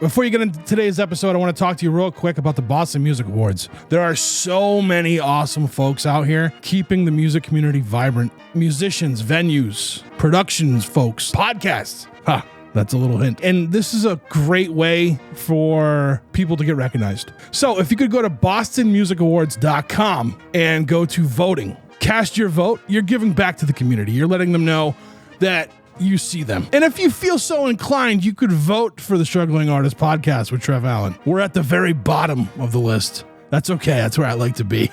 Before you get into today's episode, I want to talk to you real quick about the Boston Music Awards. There are so many awesome folks out here keeping the music community vibrant. Musicians, venues, productions folks, podcasts. That's a little hint. And this is a great way for people to get recognized. So if you could go to bostonmusicawards.com and go to voting, cast your vote, you're giving back to the community. You're letting them know that you see them. And if you feel so inclined, you could vote for the Struggling Artist Podcast with Trev Allen. We're at the very bottom of the list. That's okay. That's where I like to be.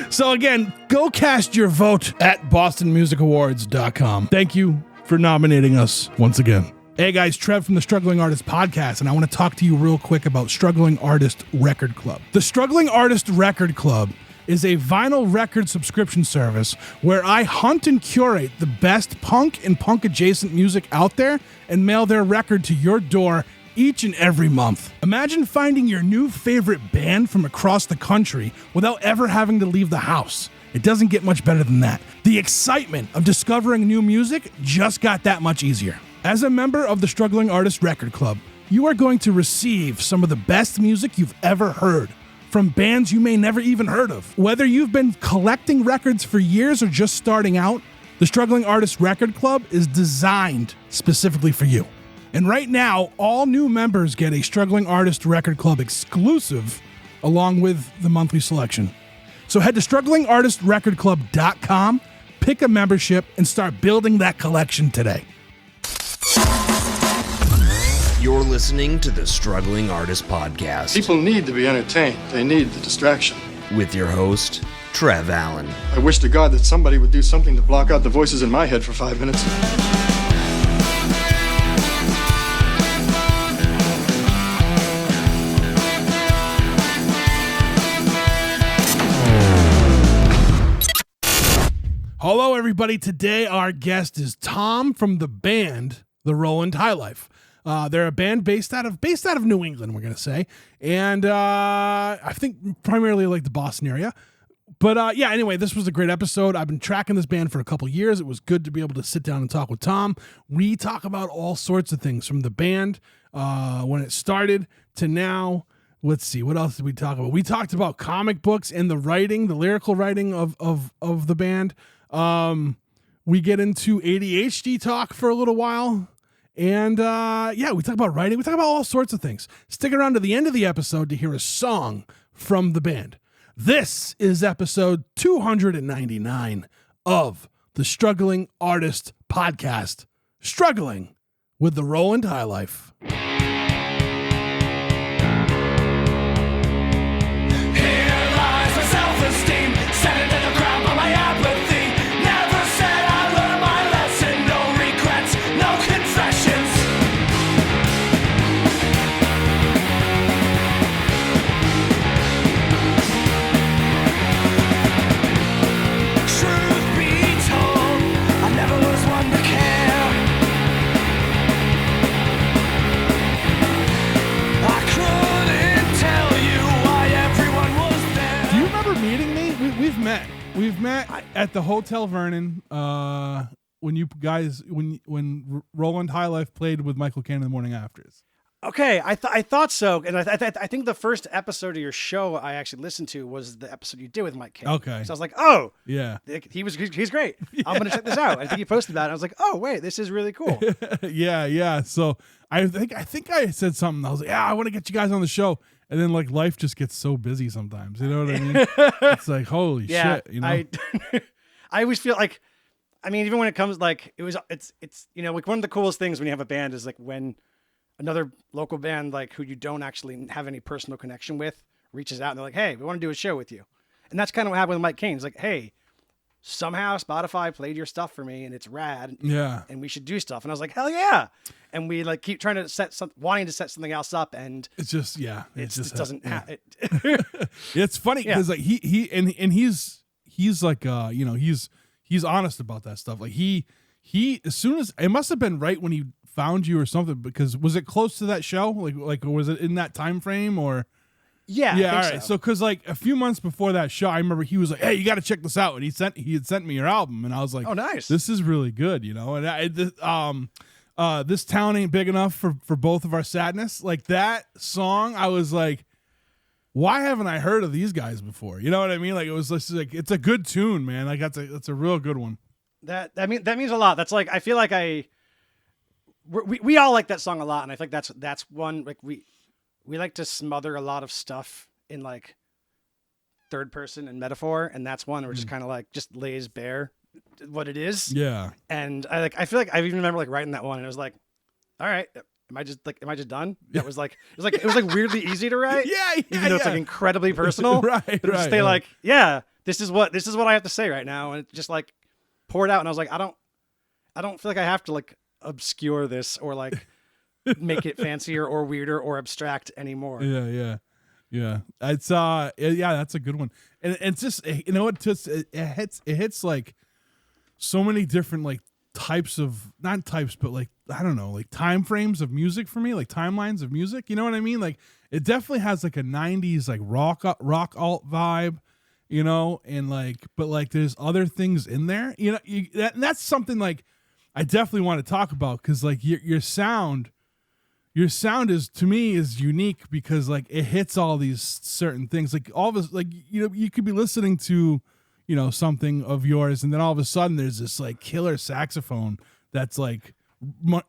So again, go cast your vote at bostonmusicawards.com. Thank you for nominating us once again. Hey guys, Trev from the Struggling Artist Podcast, and I want to talk to you real quick about Struggling Artist Record Club. The Struggling Artist Record Club is a vinyl record subscription service where I hunt and curate the best punk and punk-adjacent music out there and mail their record to your door each and every month. Imagine finding your new favorite band from across the country without ever having to leave the house. It doesn't get much better than that. The excitement of discovering new music just got that much easier. As a member of the Struggling Artist Record Club, you are going to receive some of the best music you've ever heard from bands you may never even heard of. Whether you've been collecting records for years or just starting out, the Struggling Artist Record Club is designed specifically for you. And right now, all new members get a Struggling Artist Record Club exclusive along with the monthly selection. So head to StrugglingArtistRecordClub.com, pick a membership, and start building that collection today. You're listening to the Struggling Artist Podcast. People need to be entertained. They need the distraction. With your host, Trev Allen. I wish to God that somebody would do something to block out the voices in my head for 5 minutes. Hello, everybody. Today, our guest is Thom from the band, the Roland High Life. They're a band based out of New England, we're going to say. And I think primarily like the Boston area. But yeah, anyway, this was a great episode. I've been tracking this band for a couple years. It was good to be able to sit down and talk with Thom. We talk about all sorts of things from the band, when it started to now. Let's see, what else did we talk about? We talked about comic books and the writing, the lyrical writing of the band. We get into ADHD talk for a little while. And yeah, we talk about writing. We talk about all sorts of things. Stick around to the end of the episode to hear a song from the band. This is episode 299 of the Struggling Artist Podcast, Struggling with the Roland High Life. We've met at the Hotel Vernon when Roland High Life played with Michael Caine in the Morning Afters. Okay, I thought so, and I think the first episode of your show I actually listened to was the episode you did with Mike Caine. Okay, so I was like, oh, yeah, he's great. Yeah. I'm gonna check this out. I think you posted about it. I was like, oh wait, this is really cool. yeah. So I think I said something. I was like, yeah, I want to get you guys on the show. And then, like, life just gets so busy sometimes. You know what I mean? It's like, holy shit, you know? I always feel like, I mean, even when it comes, like, it's you know, like, one of the coolest things when you have a band is, like, when another local band, like, who you don't actually have any personal connection with reaches out and they're like, hey, we want to do a show with you. And that's kind of what happened with Mike Caine. It's like, hey, somehow Spotify played your stuff for me and it's rad. Yeah. And we should do stuff. And I was like, hell yeah. And we like keep trying to wanting to set something else up, and it's just, yeah, it doesn't happen. It's funny because like he's like, you know, he's honest about that stuff. Like he as soon as, it must've been right when he found you or something, because was it close to that show? Like was it in that time frame or? Yeah. All right. So, cause like a few months before that show, I remember he was like, "Hey, you got to check this out," and he had sent me your album, and I was like, "Oh, nice! This is really good," you know. And This Town Ain't Big Enough for Both of Our Sadness. Like that song, I was like, why haven't I heard of these guys before? You know what I mean? Like it was just like, it's a good tune, man. Like that's a real good one. That means a lot. That's like, I feel like we all like that song a lot. And I think that's one, like we like to smother a lot of stuff in like third person and metaphor. And that's one where just kind of like just lays bare what it is. Yeah. And I feel like I even remember like writing that one and it was like, all right, am I just done? Yeah. It was like weirdly easy to write. Yeah. Even though it's like incredibly personal. Right. But just stay like, yeah, this is what I have to say right now. And it just like poured out. And I was like, I don't feel like I have to like obscure this or like make it fancier or weirder or abstract anymore. Yeah. It's that's a good one. And it's just, you know, it hits like so many different like types of, not types, but like, I don't know, like time frames of music for me, like timelines of music. You know what I mean? Like it definitely has like a 90s like rock alt vibe, you know, and like, but like there's other things in there, you know, that's something like I definitely want to talk about, because like your sound is, to me, is unique because like it hits all these certain things. Like all of us, like, you know, you could be listening to, you know, something of yours, and then all of a sudden there's this like killer saxophone that's like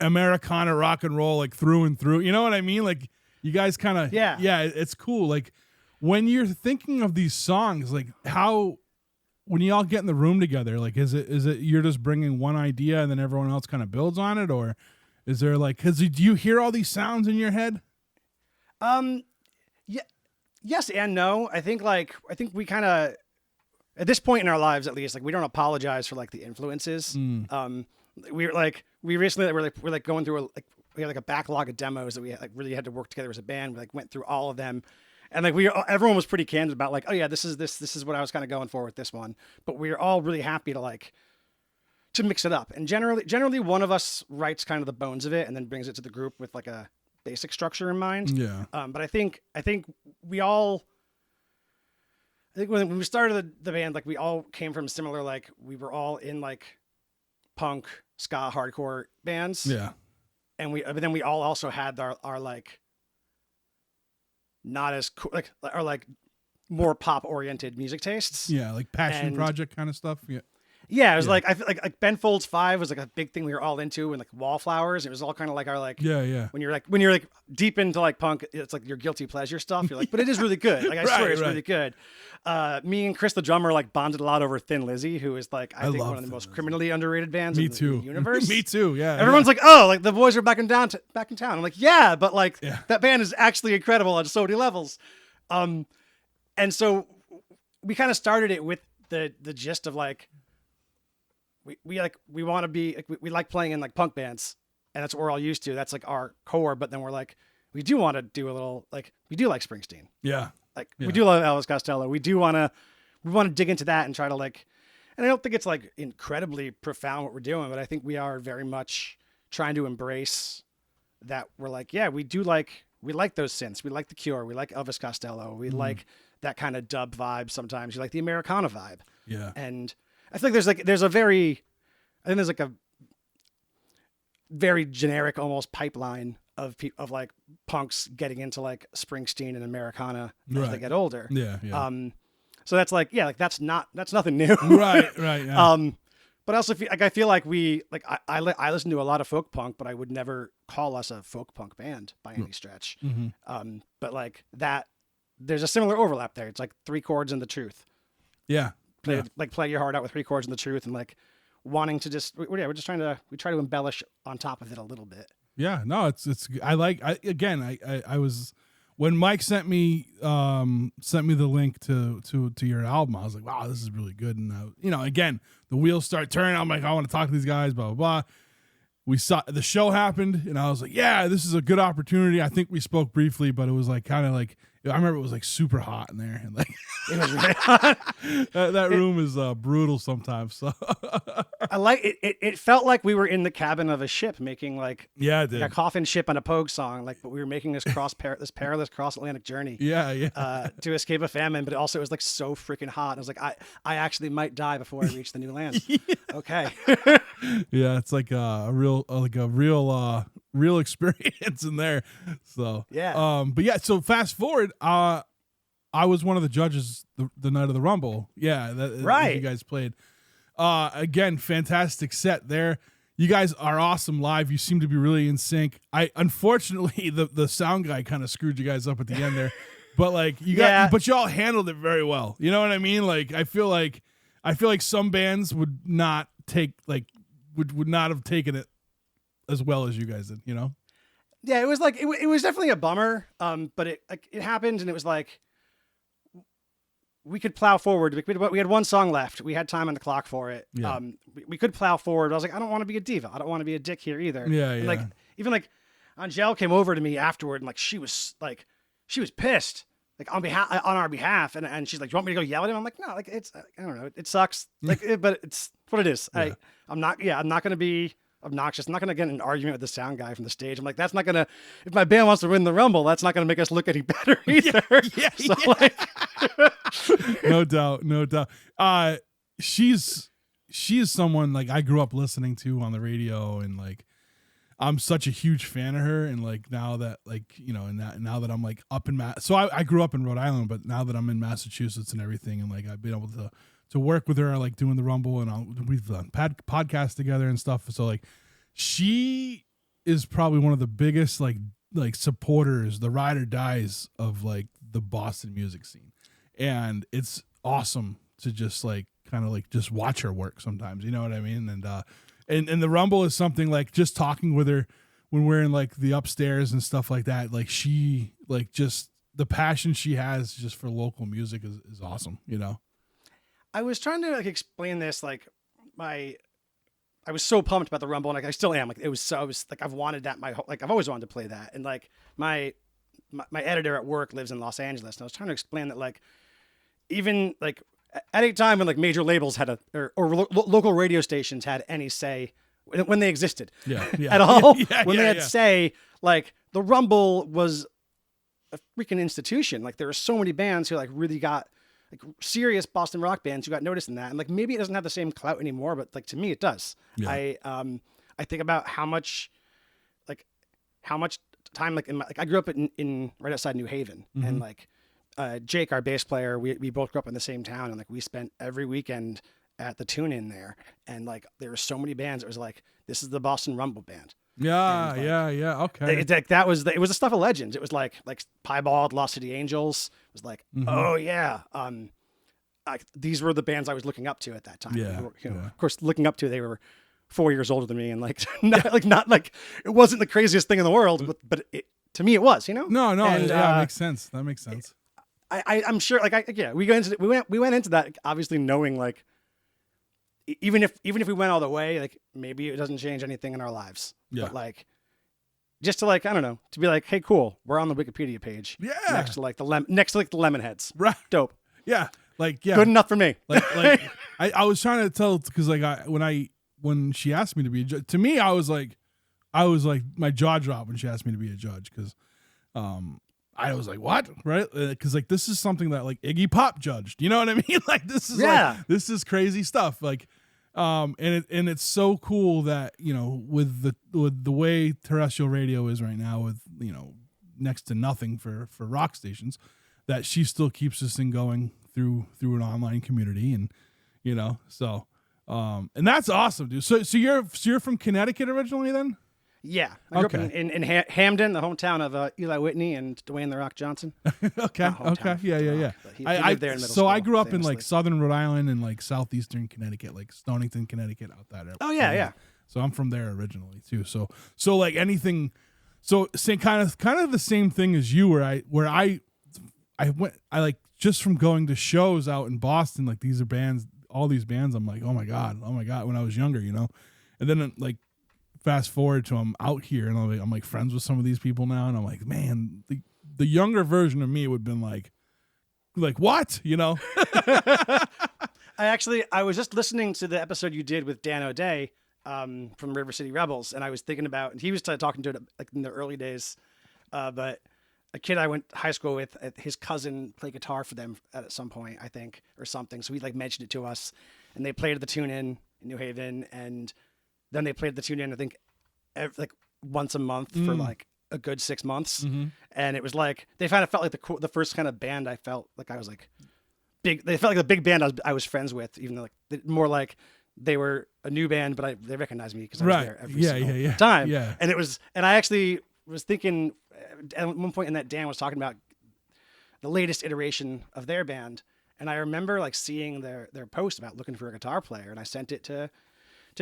Americana rock and roll, like through and through. You know what I mean? Like you guys kind of, yeah, it's cool. Like when you're thinking of these songs, like when you all get in the room together, like is it you're just bringing one idea and then everyone else kind of builds on it, or is there like, do you hear all these sounds in your head? Yeah, yes and no. I think we kind of, at this point in our lives, at least, like we don't apologize for like the influences. We recently we're going through we had like a backlog of demos that we like really had to work together as a band. We like went through all of them, and like everyone was pretty candid about like, oh yeah, this is what I was kind of going for with this one. But we were all really happy to mix it up. And generally one of us writes kind of the bones of it and then brings it to the group with like a basic structure in mind. Yeah. But I think when we started the band, like we all came from similar, like we were all in like punk, ska, hardcore bands. Yeah. And but then we all also had our like not as cool, like our like more pop oriented music tastes. Yeah. Like passion project kind of stuff. Yeah. Yeah, it was like, I feel like Ben Folds 5 was like a big thing we were all into, and like Wallflowers. It was all kind of like our like, yeah. When you're like deep into like punk, it's like your guilty pleasure stuff. You're like, but it is really good. Like I swear it's really good. Me and Chris the drummer like bonded a lot over Thin Lizzy, who is like I think one of the most criminally underrated bands in the universe. Me too. Yeah. Everyone's like, oh, like the boys are back in town. I'm like, yeah, but like that band is actually incredible on so many levels. And so we kind of started it with the gist of like, we want to be like, we like playing in like punk bands, and that's what we're all used to. That's like our core. But then we're like, we do want to do a little, like, we do like Springsteen. Yeah. We do love Elvis Costello. We want to dig into that and try to like, and I don't think it's like incredibly profound what we're doing, but I think we are very much trying to embrace that. We're like, yeah, we like those synths. We like The Cure. We like Elvis Costello. We like that kind of dub vibe. Sometimes you like the Americana vibe. Yeah. And I think there's a very generic almost pipeline of like punks getting into like Springsteen and Americana as they get older. Yeah. So that's like, yeah, like that's nothing new. Right. Yeah. But I also feel like I listen to a lot of folk punk, but I would never call us a folk punk band by any stretch. Mm-hmm. But like that, there's a similar overlap there. It's like 3 chords and the truth. Yeah. Play your heart out with 3 chords and the truth, and like wanting to just we try to embellish on top of it a little bit. Yeah, no, it's I was when Mike sent me the link to your album, I was like, wow, this is really good. And again, the wheels start turning. I'm like, I want to talk to these guys, blah blah blah. We saw the show happened, and I was like, yeah, this is a good opportunity. I think we spoke briefly, but it was like kind of like I remember it was like super hot in there, and like It was really hot. that room is brutal sometimes. So I like it. It felt like we were in the cabin of a ship making like yeah, it did. a coffin ship on a Pogue song, like, but we were making this this perilous cross Atlantic journey. Yeah. To escape a famine, but also it was like so freaking hot. And I was like, I actually might die before I reach the new land. Okay. Yeah, it's like a real experience in there. So Yeah. but yeah, so fast forward, I was one of the judges the night of the Rumble. Yeah, that Right. you guys played. Again, fantastic set there. You guys are awesome live. You seem to be really in sync. Unfortunately the sound guy kind of screwed you guys up at the end there. But like but y'all handled it very well. You know what I mean? Like I feel like some bands would not take would not have taken it as well as you guys did, you know? Yeah, it was like it was definitely a bummer. But it happened, and it was like we could plow forward. We had one song left. We had time on the clock for it. Yeah. We could plow forward. I was like, I don't want to be a diva. I don't want to be a dick here either. Yeah, And yeah. like even like Angel came over to me afterward, and like she was pissed, like on our behalf, and she's like, "Do you want me to go yell at him?" I'm like, "No, like it's I don't know, it sucks, like but it's what it is." Yeah. I'm not going to be obnoxious. I'm not going to get in an argument with the sound guy from the stage. I'm like, that's not going to, if my band wants to win the Rumble, that's not going to make us look any better either. So like, no doubt. She is someone like I grew up listening to on the radio, and like I'm such a huge fan of her. And like now that like, you know, and now that I'm like up in so I grew up in Rhode Island, but now that I'm in Massachusetts and everything, and like I've been able to work with her, like doing the Rumble, and we've done podcasts together and stuff. So like, she is probably one of the biggest like supporters, the ride or dies of like the Boston music scene, and it's awesome to just like kind of like just watch her work sometimes. You know what I mean? And the Rumble is something like just talking with her when we're in like the upstairs and stuff like that. Like she like just the passion she has just for local music is awesome. You know. I was trying to like explain this, like I was so pumped about the Rumble, and like I still am. Like I was like I've wanted that my whole, like I've always wanted to play that, and like my editor at work lives in Los Angeles, and I was trying to explain that like even like at a time when like major labels had local radio stations had any say when they existed, at all, when they had say, like the Rumble was a freaking institution. Like there were so many bands who like really got like serious Boston rock bands who got noticed in that. And like, maybe it doesn't have the same clout anymore, but like, to me, it does. Yeah. I think about how much time, like I grew up in right outside New Haven, mm-hmm. and like, Jake, our bass player, we both grew up in the same town, and like, we spent every weekend at the tune-in there. And like, there were so many bands. It was like, this is the Boston Rumble band. Yeah, like, yeah. Okay. It was the stuff of legends. It was like Piebald, Lost City Angels. It was like, mm-hmm. Oh yeah. These were the bands I was looking up to at that time. Yeah. Of course, looking up to, they were 4 years older than me, and like, not like it wasn't the craziest thing in the world, but to me it was, you know? No. And, that makes sense. That makes sense. I'm sure, like, we went into that obviously knowing like, even if we went all the way, like maybe it doesn't change anything in our lives. Yeah. But like, just to like, I don't know, to be like, hey, cool, we're on the Wikipedia page. Yeah. Next to like the Lemonheads. Right. Dope. Yeah. Like, yeah. Good enough for me. Like I was trying to tell, because like when she asked me to be a judge, to me I was like my jaw dropped when she asked me to be a judge, because I was like, what? Right? Because like, this is something that like Iggy Pop judged. You know what I mean? Like, this is like, this is crazy stuff. Like, and it's so cool that, you know, with the way terrestrial radio is right now, with, you know, next to nothing for rock stations, that she still keeps this thing going through an online community, and, you know, so and that's awesome, dude. So you're from Connecticut originally, then? Yeah, I grew up in Hamden, the hometown of Eli Whitney and Dwayne "The Rock" Johnson. Okay. Yeah. He lived there in middle school, I grew up famously. in like southern Rhode Island and like southeastern Connecticut, like Stonington, Connecticut, out that area. Oh yeah. So I'm from there originally too. So like anything, so same kind of the same thing as you, where I went like, just from going to shows out in Boston, like these are bands, all these bands. I'm like, oh my god, when I was younger, you know, and then like, fast forward to I'm out here, and I'm like friends with some of these people now, and I'm like, man, the younger version of me would have been like what, I was just listening to the episode you did with Dan O'Day from River City Rebels, and I was thinking about, and he was talking to it like in the early days, but a kid I went to high school with, his cousin played guitar for them at some point, I think, or something. So he like mentioned it to us, and they played at the Tune-In in New Haven, and then they played the Tune-In, I think, like once a month for like a good 6 months. And it was like, they kind of felt like the first kind of band I felt like I was like big. They felt like the big band I was friends with, even though like more like they were a new band, but they recognized me because I was there every single time. Yeah. And I actually was thinking at one point in that Dan was talking about the latest iteration of their band. And I remember like seeing their post about looking for a guitar player. And I sent it to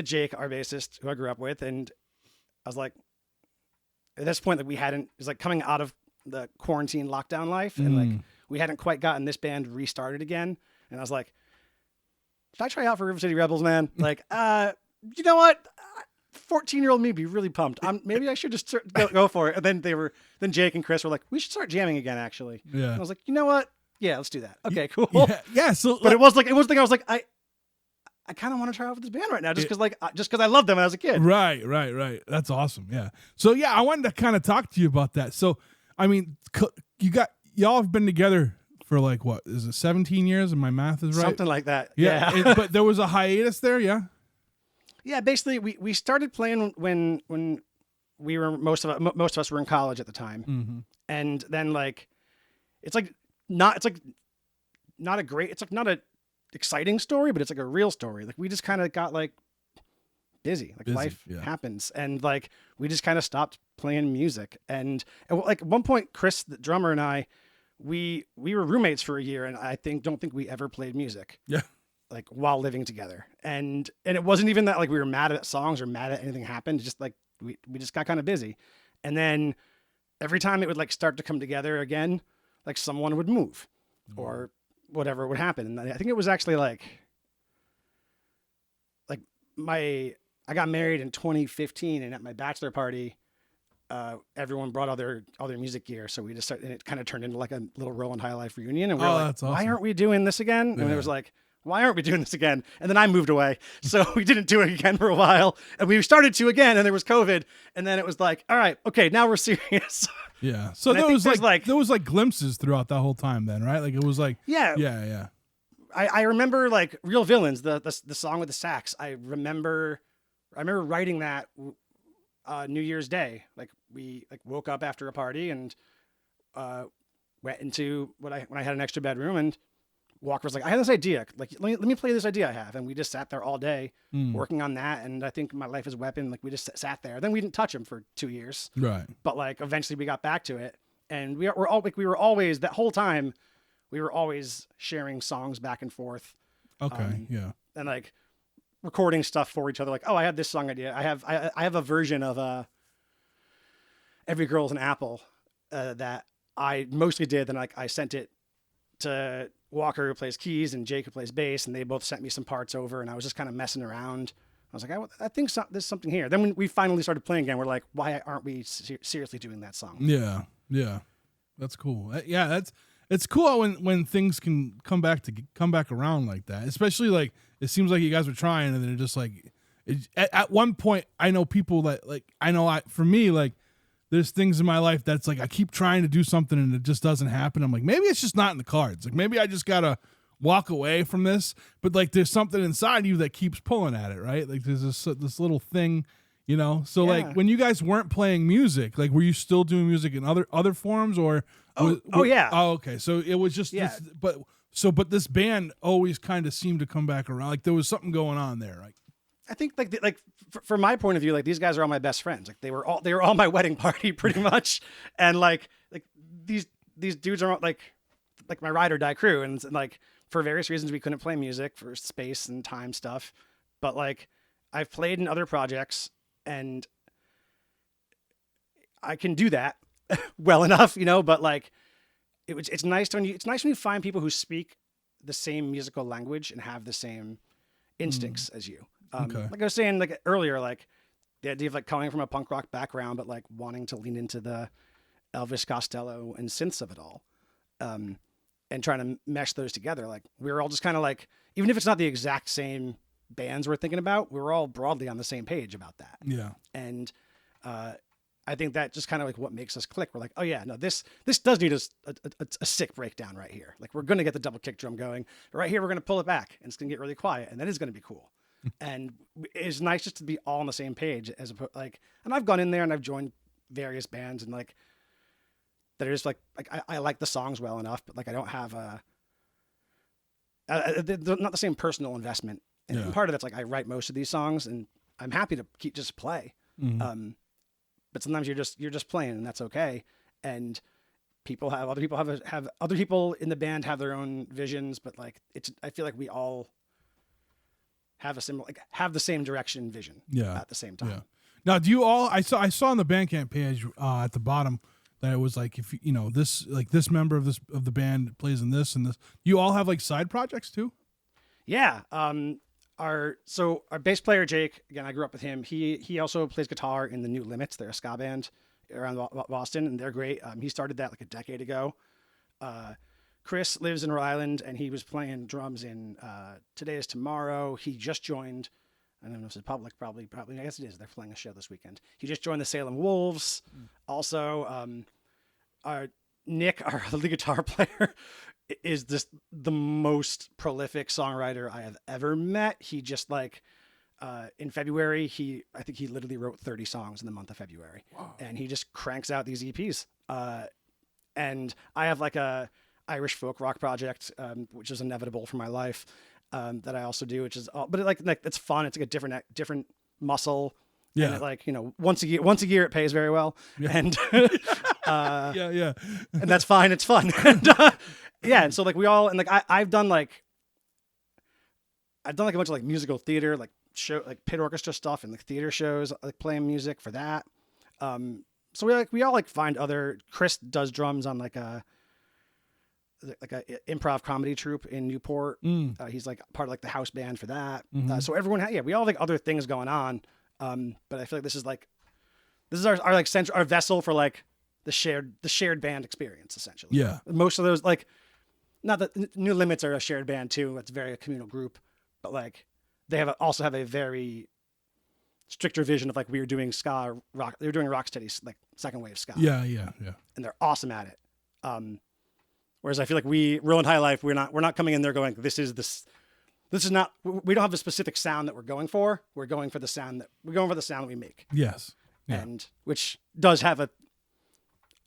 Jake, our bassist, who I grew up with. And I was like, at this point that it was like coming out of the quarantine lockdown life. And like, we hadn't quite gotten this band restarted again. And I was like, should I try out for River City Rebels, man? Like, you know what? 14-year-old me would be really pumped. Maybe I should just go for it. And then Jake and Chris were like, we should start jamming again, actually. Yeah. And I was like, you know what? Yeah, let's do that. Okay, cool. Yeah. So, but it was like, I was like, I kind of want to try out with this band right now, just because I loved them when I was a kid. Right. That's awesome. Yeah. So yeah, I wanted to kind of talk to you about that. So, I mean, y'all have been together for like, what is it, 17 years? And my math is right. Something like that. Yeah. But there was a hiatus there. Yeah. Yeah. Basically, we started playing when we were most of us were in college at the time, and then like it's not a exciting story, but it's like a real story. Like we just kind of got like busy. Life happens, and like we just kind of stopped playing music. And like at one point, Chris, the drummer, and I, we were roommates for a year, and I don't think we ever played music. Yeah. Like while living together. And it wasn't even that like we were mad at songs or mad at anything happened. Just like we just got kind of busy. And then every time it would like start to come together again, like someone would move or whatever would happen. And I think it was actually like I got married in 2015, and at my bachelor party, everyone brought all their music gear. So we just started, and it kind of turned into like a little Roland High Life reunion. And we were like, that's awesome. Why aren't we doing this again? And it was like, why aren't we doing this again? And then I moved away. So we didn't do it again for a while. And we started to again, and there was COVID. And then it was like, all right, okay, now we're serious. Yeah. So there was like glimpses throughout that whole time then, right? Like it was like, yeah. I remember like Real Villains, the song with the sax. I remember writing that New Year's Day. Like we like woke up after a party and went into when I had an extra bedroom, and Walker was like, I had this idea. Like, let me play this idea I have. And we just sat there all day working on that. And I think My Life is a Weapon, like we just sat there. Then we didn't touch him for 2 years. Right. But like eventually we got back to it. And we were always that whole time, we were always sharing songs back and forth. Okay. Yeah. And like recording stuff for each other. Like, oh, I have this song idea. I have a version of Every Girl's an Apple that I mostly did. Then like I sent it to Walker, who plays keys, and Jake, who plays bass, and they both sent me some parts over, and I was just kind of messing around. I was like, I think there's something here. Then when we finally started playing again, we're like, why aren't we seriously doing that song? Yeah. That's cool. Yeah, it's cool when things can come back around like that. Especially like it seems like you guys were trying, and then it just like at one point, I know people that like for me like. There's things in my life that's like I keep trying to do something and it just doesn't happen. I'm like, maybe it's just not in the cards. Like maybe I just gotta walk away from this. But like there's something inside you that keeps pulling at it, right? Like there's this little thing, So like when you guys weren't playing music, like were you still doing music in other forms or? Yeah. Oh, okay. So it was just but this band always kind of seemed to come back around. Like there was something going on there, right? I think like from my point of view, like these guys are all my best friends. Like they were all my wedding party pretty much. And like these dudes are like my ride or die crew. And like for various reasons, we couldn't play music for space and time stuff. But like I've played in other projects and I can do that well enough, but like it's nice when you find people who speak the same musical language and have the same instincts as you. Like I was saying like earlier, like the idea of like coming from a punk rock background, but like wanting to lean into the Elvis Costello and synths of it all, and trying to mesh those together. Like we were all just kind of like, even if it's not the exact same bands we're thinking about, we were all broadly on the same page about that. Yeah. And I think that just kind of like what makes us click. We're like, oh yeah, no, this does need a sick breakdown right here. Like we're going to get the double kick drum going right here. We're going to pull it back and it's going to get really quiet. And that is going to be cool. And it's nice just to be all on the same page as opposed like, and I've gone in there and I've joined various bands and like, that are just like I like the songs well enough, but like, I don't have they're not the same personal investment. And part of that's like, I write most of these songs and I'm happy to keep just play. Mm-hmm. But sometimes you're just playing and that's okay. And other people in the band have their own visions, but like I feel like we all have have the same direction vision at the same time. Yeah. Now, do you all, I saw on the Bandcamp page at the bottom that it was like, if this member of the band plays in this and this, you all have like side projects too? Yeah. Our bass player, Jake, again, I grew up with him. He also plays guitar in the New Limits. They're a ska band around Boston, and they're great. He started that like a decade ago. Chris lives in Rhode Island, and he was playing drums in Today Is Tomorrow. He just joined, I don't know if it's public, probably, I guess it is. They're playing a show this weekend. He just joined the Salem Wolves. Also, Nick, our lead guitar player, is the most prolific songwriter I have ever met. He just like in February, I think he literally wrote 30 songs in the month of February. Wow. And he just cranks out these EPs. And I have like a Irish folk rock project, which is inevitable for my life, that I also do, which is but it's fun. It's like a different muscle. Yeah. And it, like, once a year it pays very well. Yeah. And yeah. And that's fine. It's fun. And and so like we all, and like I've done like a bunch of like musical theater, like like pit orchestra stuff and like theater shows, like playing music for that. So we all like find Chris does drums on like a improv comedy troupe in Newport. He's like part of like the house band for that. Mm-hmm. So everyone, we all have like other things going on. But I feel like this is our like central, our vessel for like the shared band experience, essentially. Yeah. Most of those, like, not that New Limits are a shared band too. It's very a communal group, but like they also have a very stricter vision of like, we were doing ska rock. They were doing rocksteady, like second wave ska. Yeah. And they're awesome at it. Whereas I feel like Roland High Life, we're not coming in there going, this is not, we don't have a specific sound that we're going for. We're going for the sound that we make. Yes. Yeah. And which does have a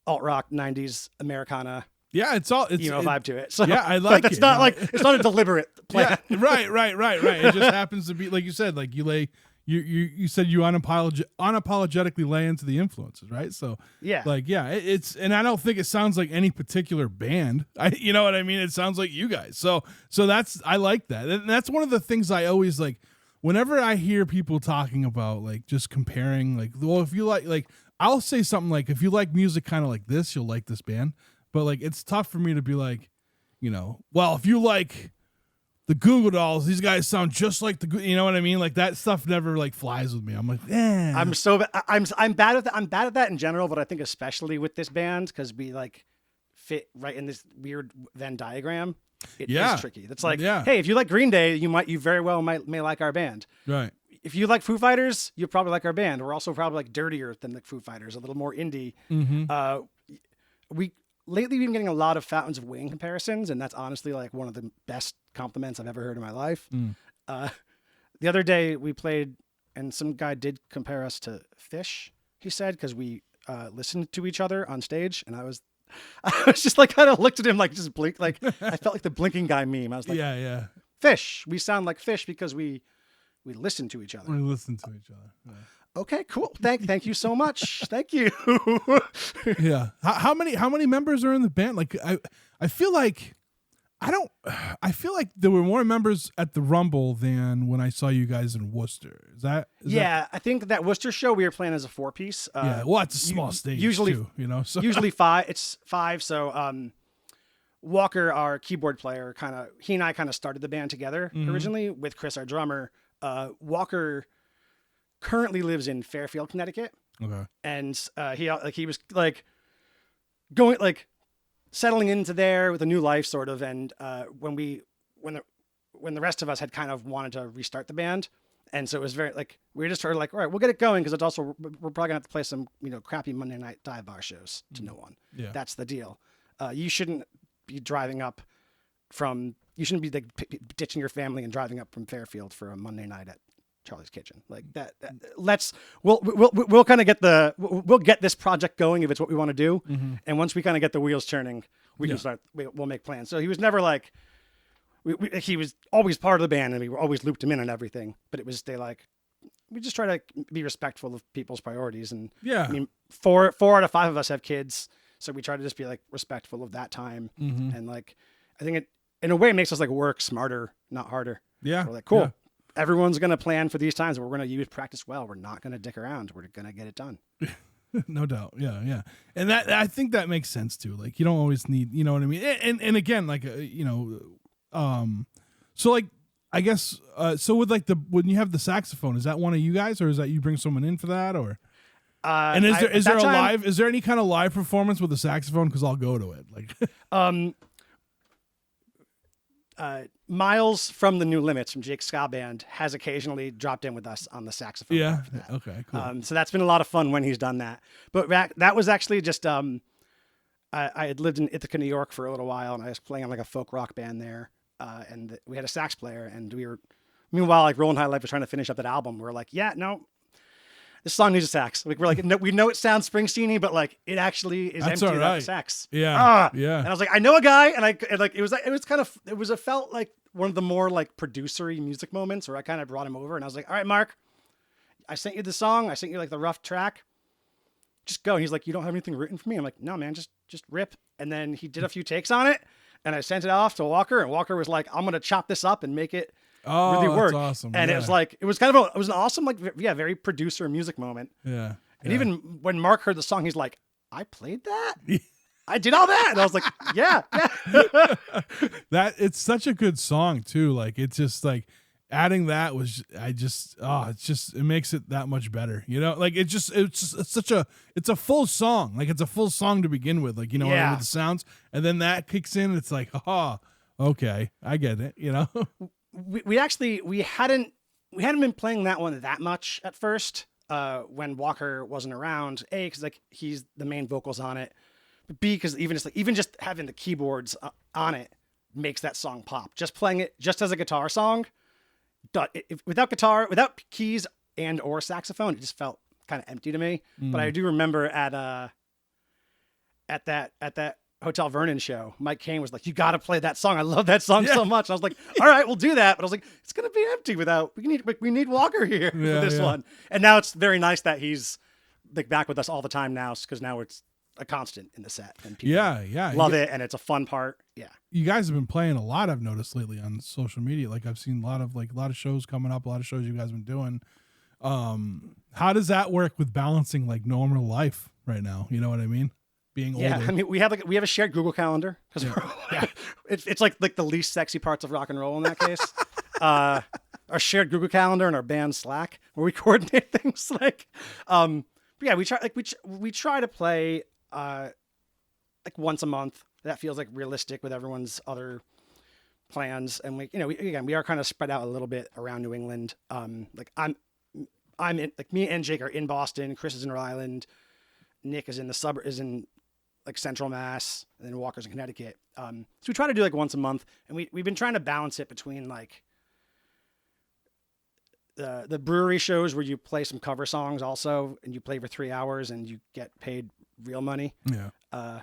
alt rock 90s Americana. Yeah, it's vibe to it. So yeah, I like it. It's not like, it's not a deliberate plan. Yeah, right. It just happens to be, like you said, like you said you unapologetically lay into the influences, right? So yeah, it's, and I don't think it sounds like any particular band. You know what I mean? It sounds like you guys. So I like that. And that's one of the things I always like whenever I hear people talking about like just comparing, like, well, if you like I'll say something like, if you like music kind of like this, you'll like this band. But like, it's tough for me to be like, well, if you like the Goo Goo Dolls, these guys sound just like you know what I mean? Like that stuff never like flies with me. I'm like, I'm bad at that. I'm bad at that in general, but I think especially with this band, because we like fit right in this weird Venn diagram. It is tricky. It's like, hey, if you like Green Day, you very well may like our band. Right. If you like Foo Fighters, you'll probably like our band. We're also probably like dirtier than the Foo Fighters, a little more indie. Mm-hmm. Lately, we've been getting a lot of Fountains of Wayne comparisons, and that's honestly like one of the best compliments I've ever heard in my life. The other day we played, and some guy did compare us to Fish, he said, because we listened to each other on stage, and I was just like, kind of looked at him like just blink, like I felt like the blinking guy meme. I was like, yeah. Fish. We sound like Fish because we listen to each other. We listen to each other. Yeah. Okay, cool. Thank you so much. Thank you. Yeah. How many members are in the band? Like I feel like there were more members at the Rumble than when I saw you guys in Worcester. Is that? I think that Worcester show we were playing as a 4-piece. Well, it's a small stage usually, too, So. Usually 5. It's 5. So Walker, our keyboard player, he and I kind of started the band together originally with Chris, our drummer. Walker currently lives in Fairfield, Connecticut. Okay. And he was like going like settling into there with a new life sort of. And when the rest of us had kind of wanted to restart the band. And so it was very like, we just started like, all right, we'll get it going. Cause it's also, we're probably gonna have to play some, crappy Monday night dive bar shows to no one. Yeah. That's the deal. You shouldn't be driving up you shouldn't be like ditching your family and driving up from Fairfield for a Monday night at Charlie's Kitchen. Like that we'll kind of we'll get this project going if it's what we want to do. Mm-hmm. And once we kind of get the wheels turning, we'll make plans. So he was never like, he was always part of the band and we always looped him in and everything, but it was, we just try to be respectful of people's priorities. And yeah, I mean, 4 out of 5 of us have kids. So we try to just be like respectful of that time. Mm-hmm. And like, I think it, in a way, it makes us like work smarter, not harder. Yeah. We're like, cool. Yeah. Everyone's going to plan for these times. We're going to use practice well. We're not going to dick around. We're going to get it done. No doubt. Yeah. Yeah. And that, I think that makes sense too. Like you don't always need, you know what I mean? And again, like, so like, I guess, so with like when you have the saxophone, is that one of you guys or is that you bring someone in for that or? And is there any kind of live performance with a saxophone? Cause I'll go to it. Like, Miles from the New Limits from Jake's ska band has occasionally dropped in with us on the saxophone. Yeah. Okay. Cool. So that's been a lot of fun when he's done that. But that was actually just I had lived in Ithaca, New York for a little while, and I was playing on like a folk rock band there. And we had a sax player, and meanwhile, like Roland High Life was trying to finish up that album. We're like, yeah, no, this song needs a sax. Like we're like, no, we know it sounds Springsteen-y, but like it actually is That's empty all right. without sax. Yeah. Yeah. And I was like, I know a guy, and it felt like one of the more like producery music moments where I kind of brought him over, and I was like, all right, Mark, I sent you the song, I sent you like the rough track, just go. And he's like, you don't have anything written for me? I'm like, no, man, just rip. And then he did a few takes on it, and I sent it off to Walker, and Walker was like, I'm gonna chop this up and make it really work. That's awesome. And yeah. it was an awesome, like, very producer music moment. Yeah. And even when Mark heard the song, he's like, I played that? I did all that? And I was like, yeah. That it's such a good song too. Like it's just like adding that was, it makes it that much better. You know, like it's a full song. Like it's a full song to begin with, like, you know, with the sounds, and then that kicks in. It's like, okay, I get it. You know, we hadn't been playing that one that much at first when Walker wasn't around. A, because like he's the main vocals on it. But B, because even just having the keyboards on it makes that song pop. Just playing it just as a guitar song, without guitar, without keys and or saxophone, it just felt kind of empty to me. But I do remember at that Hotel Vernon show, Mike Cain was like, "You got to play that song. I love that song so much." And I was like, "All right, we'll do that." But I was like, "It's gonna be empty without. We need Walker here for this one." And now it's very nice that he's like back with us all the time now, because now it's a constant in the set, and people love it, and it's a fun part. Yeah, you guys have been playing a lot, I've noticed lately on social media. Like I've seen a lot of shows coming up, a lot of shows you guys have been doing. How does that work with balancing like normal life right now? You know what I mean? Being older. I mean, we have a shared Google Calendar because it's like the least sexy parts of rock and roll in that case. Our shared Google Calendar and our band Slack, where we coordinate things. Like, we try to play like once a month. That feels like realistic with everyone's other plans, and we are kind of spread out a little bit around New England. Like I'm in, like, me and Jake are in Boston. Chris is in Rhode Island. Nick is in in like Central Mass, and then Walker's in Connecticut. So we try to do like once a month, and we've been trying to balance it between like the brewery shows where you play some cover songs also, and you play for 3 hours and you get paid real money. Yeah.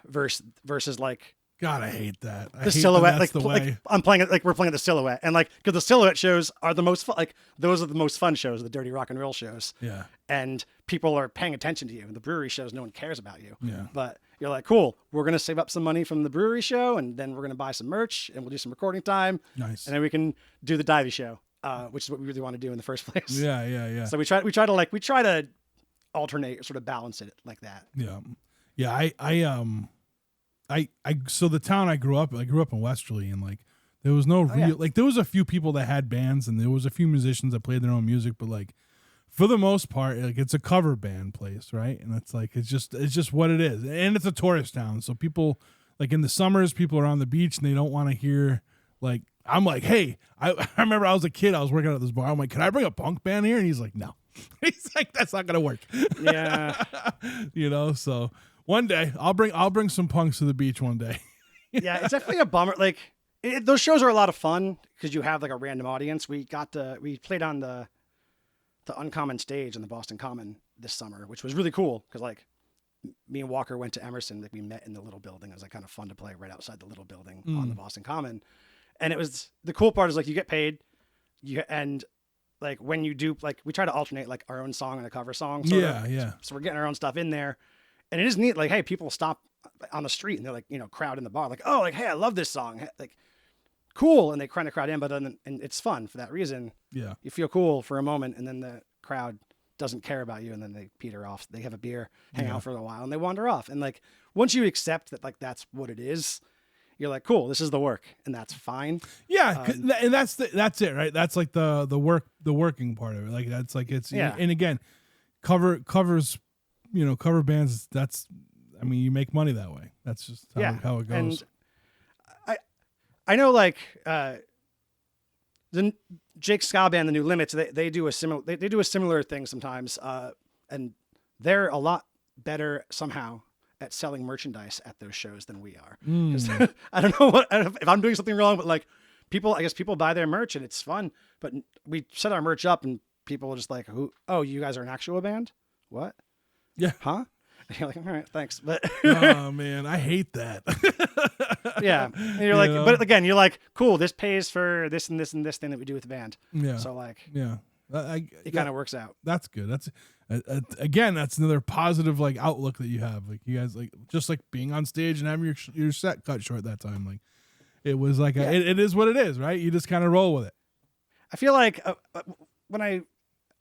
Versus like, God, I hate that. The Silhouette, like I'm playing it, like we're playing at the Silhouette, and like, because the Silhouette shows are the most fun, like those are the most fun shows, the dirty rock and roll shows. Yeah. And people are paying attention to you. And the brewery shows, no one cares about you. Yeah. But you're like, cool, we're gonna save up some money from the brewery show, and then we're gonna buy some merch, and we'll do some recording time. Nice. And then we can do the Divey show, which is what we really want to do in the first place. Yeah. So we try to alternate, sort of balance it like that. Yeah. Yeah. So the town I grew up in Westerly, and like there was no like there was a few people that had bands, and there was a few musicians that played their own music, but like for the most part, like it's a cover band place, right? And it's like it's just what it is, and it's a tourist town, so people like in the summers, people are on the beach and they don't want to hear like. I'm like, hey, I remember I was a kid, I was working at this bar. I'm like, can I bring a punk band here? And he's like, no. He's like, that's not gonna work. Yeah. So one day I'll bring some punks to the beach one day. Yeah, it's definitely a bummer. Like those shows are a lot of fun because you have like a random audience. We played on the Uncommon stage in the Boston Common this summer, which was really cool because like me and Walker went to Emerson. Like we met in the little building. It was like kind of fun to play right outside the little building on the Boston Common. And it was the cool part is like you get paid, and like when you do like we try to alternate like our own song and a cover song. Yeah. So we're getting our own stuff in there, and it is neat. Like hey, people stop on the street and they're like crowd in the bar like oh like hey I love this song like cool, and they kind of crowd in, but and it's fun for that reason. Yeah, you feel cool for a moment, and then the crowd doesn't care about you, and then they peter off. They have a beer, hang out for a while, and they wander off. And like once you accept that like that's what it is. You're like, cool, this is the work, and that's fine. Yeah, and that's it, right? That's like the working part of it. Like that's like it's and again, covers, cover bands. I mean, you make money that way. That's just how it goes. And I know like the Jake Ska band, the New Limits. They do a similar thing sometimes, and they're a lot better somehow at selling merchandise at those shows than we are. I don't know if I'm doing something wrong, but like I guess people buy their merch and it's fun, but we set our merch up and people are just like, oh, you guys are an actual band? What? Yeah. Huh? And you're like, all right, thanks. But oh man, I hate that. Yeah. And you're like, but again, you're like, cool, this pays for this and this and this thing that we do with the band. Yeah. So like, yeah. It kind of works out. That's good. That's again, that's another positive like outlook that you have. Like you guys like just like being on stage and having your set cut short that time. Like it was like it is what it is, right? You just kind of roll with it. I feel like when I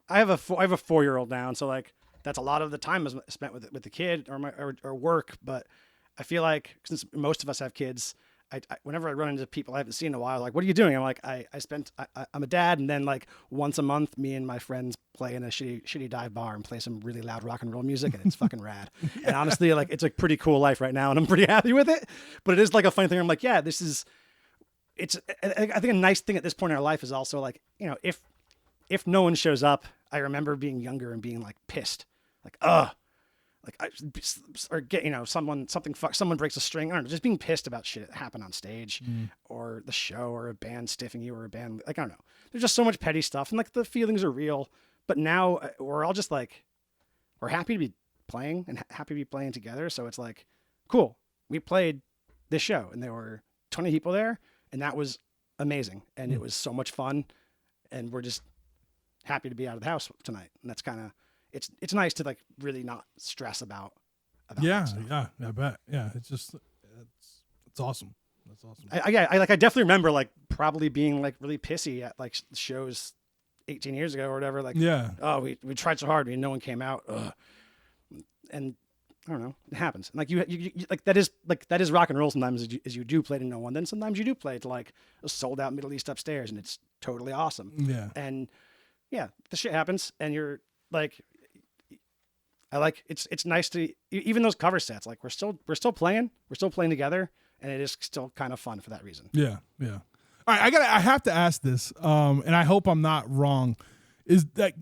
have a 4-year-old now, and so like that's a lot of the time is spent with the kid or work. But I feel like since most of us have kids, whenever I run into people I haven't seen in a while, like, what are you doing? I'm like, I'm a dad. And then like once a month, me and my friends play in a shitty dive bar and play some really loud rock and roll music. And it's fucking rad. Yeah. And honestly, like, it's a pretty cool life right now. And I'm pretty happy with it, but it is like a funny thing. I'm like, yeah, I think a nice thing at this point in our life is also like, if no one shows up, I remember being younger and being like pissed, like, someone breaks a string. I don't know, just being pissed about shit that happened on stage or the show or a band stiffing you or a band. Like, I don't know. There's just so much petty stuff and like the feelings are real, but now we're all just like, we're happy to be playing and happy to be playing together. So it's like, cool. We played this show and there were 20 people there and that was amazing. And it was so much fun. And we're just happy to be out of the house tonight. And that's kind of, it's nice to like really not stress about yeah, I bet. Yeah. It's just, it's awesome. That's awesome. I definitely remember like probably being like really pissy at like shows 18 years ago or whatever. Like, oh, we tried so hard and no one came out. Ugh. And I don't know, it happens. And like you like that is rock and roll sometimes as you do play to no one. Then sometimes you do play to like a sold out Middle East upstairs and it's totally awesome. Yeah. And yeah, the shit happens and you're like, I like it's nice to even those cover sets. Like we're still playing together, and it is still kind of fun for that reason. Yeah. All right, I have to ask this, and I hope I'm not wrong. Is that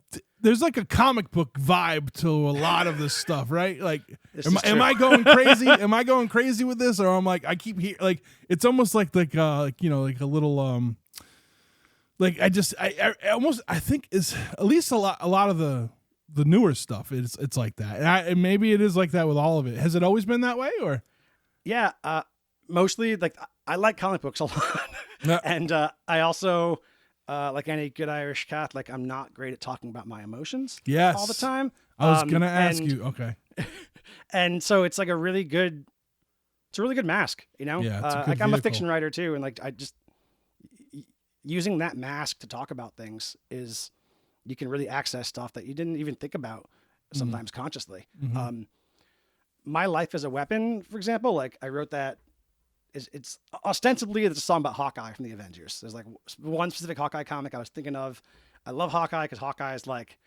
there's like a comic book vibe to a lot of this stuff, right? Like, am I going crazy? Am I going crazy with this, or I'm like I keep hearing like it's almost like like a little like I almost think is at least a lot of the newer stuff it's like that, and maybe it is like that with all of it. Has it always been that way, or? Yeah, mostly like I like comic books a lot, and I also like any good Irish Catholic, I'm not great at talking about my emotions. Yes, all the time. I was gonna ask you. Okay, and so it's like a really good mask, Yeah, like I'm a fiction writer too, and like I just using that mask to talk about things is. You can really access stuff that you didn't even think about sometimes consciously. Mm-hmm. My Life as a Weapon, for example, like I wrote that it's ostensibly it's a song about Hawkeye from the Avengers. There's like one specific Hawkeye comic I was thinking of. I love Hawkeye because Hawkeye is like,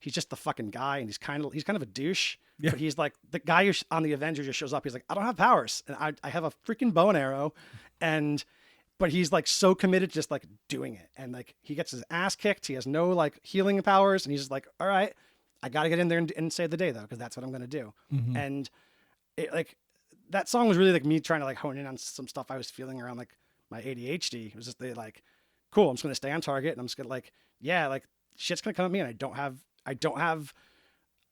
he's just the fucking guy, and he's kind of a douche. Yeah. But he's like the guy on the Avengers just shows up. He's like, I don't have powers, and I have a freaking bow and arrow, but he's like so committed to just like doing it, and like he gets his ass kicked. He has no like healing powers, and he's just like, all right, I got to get in there and save the day though, because that's what I'm gonna do. Mm-hmm. And it, like that song was really like me trying to like hone in on some stuff I was feeling around like my ADHD. It was just like, cool, I'm just gonna stay on target, and I'm just gonna like, yeah, like shit's gonna come at me, and I don't have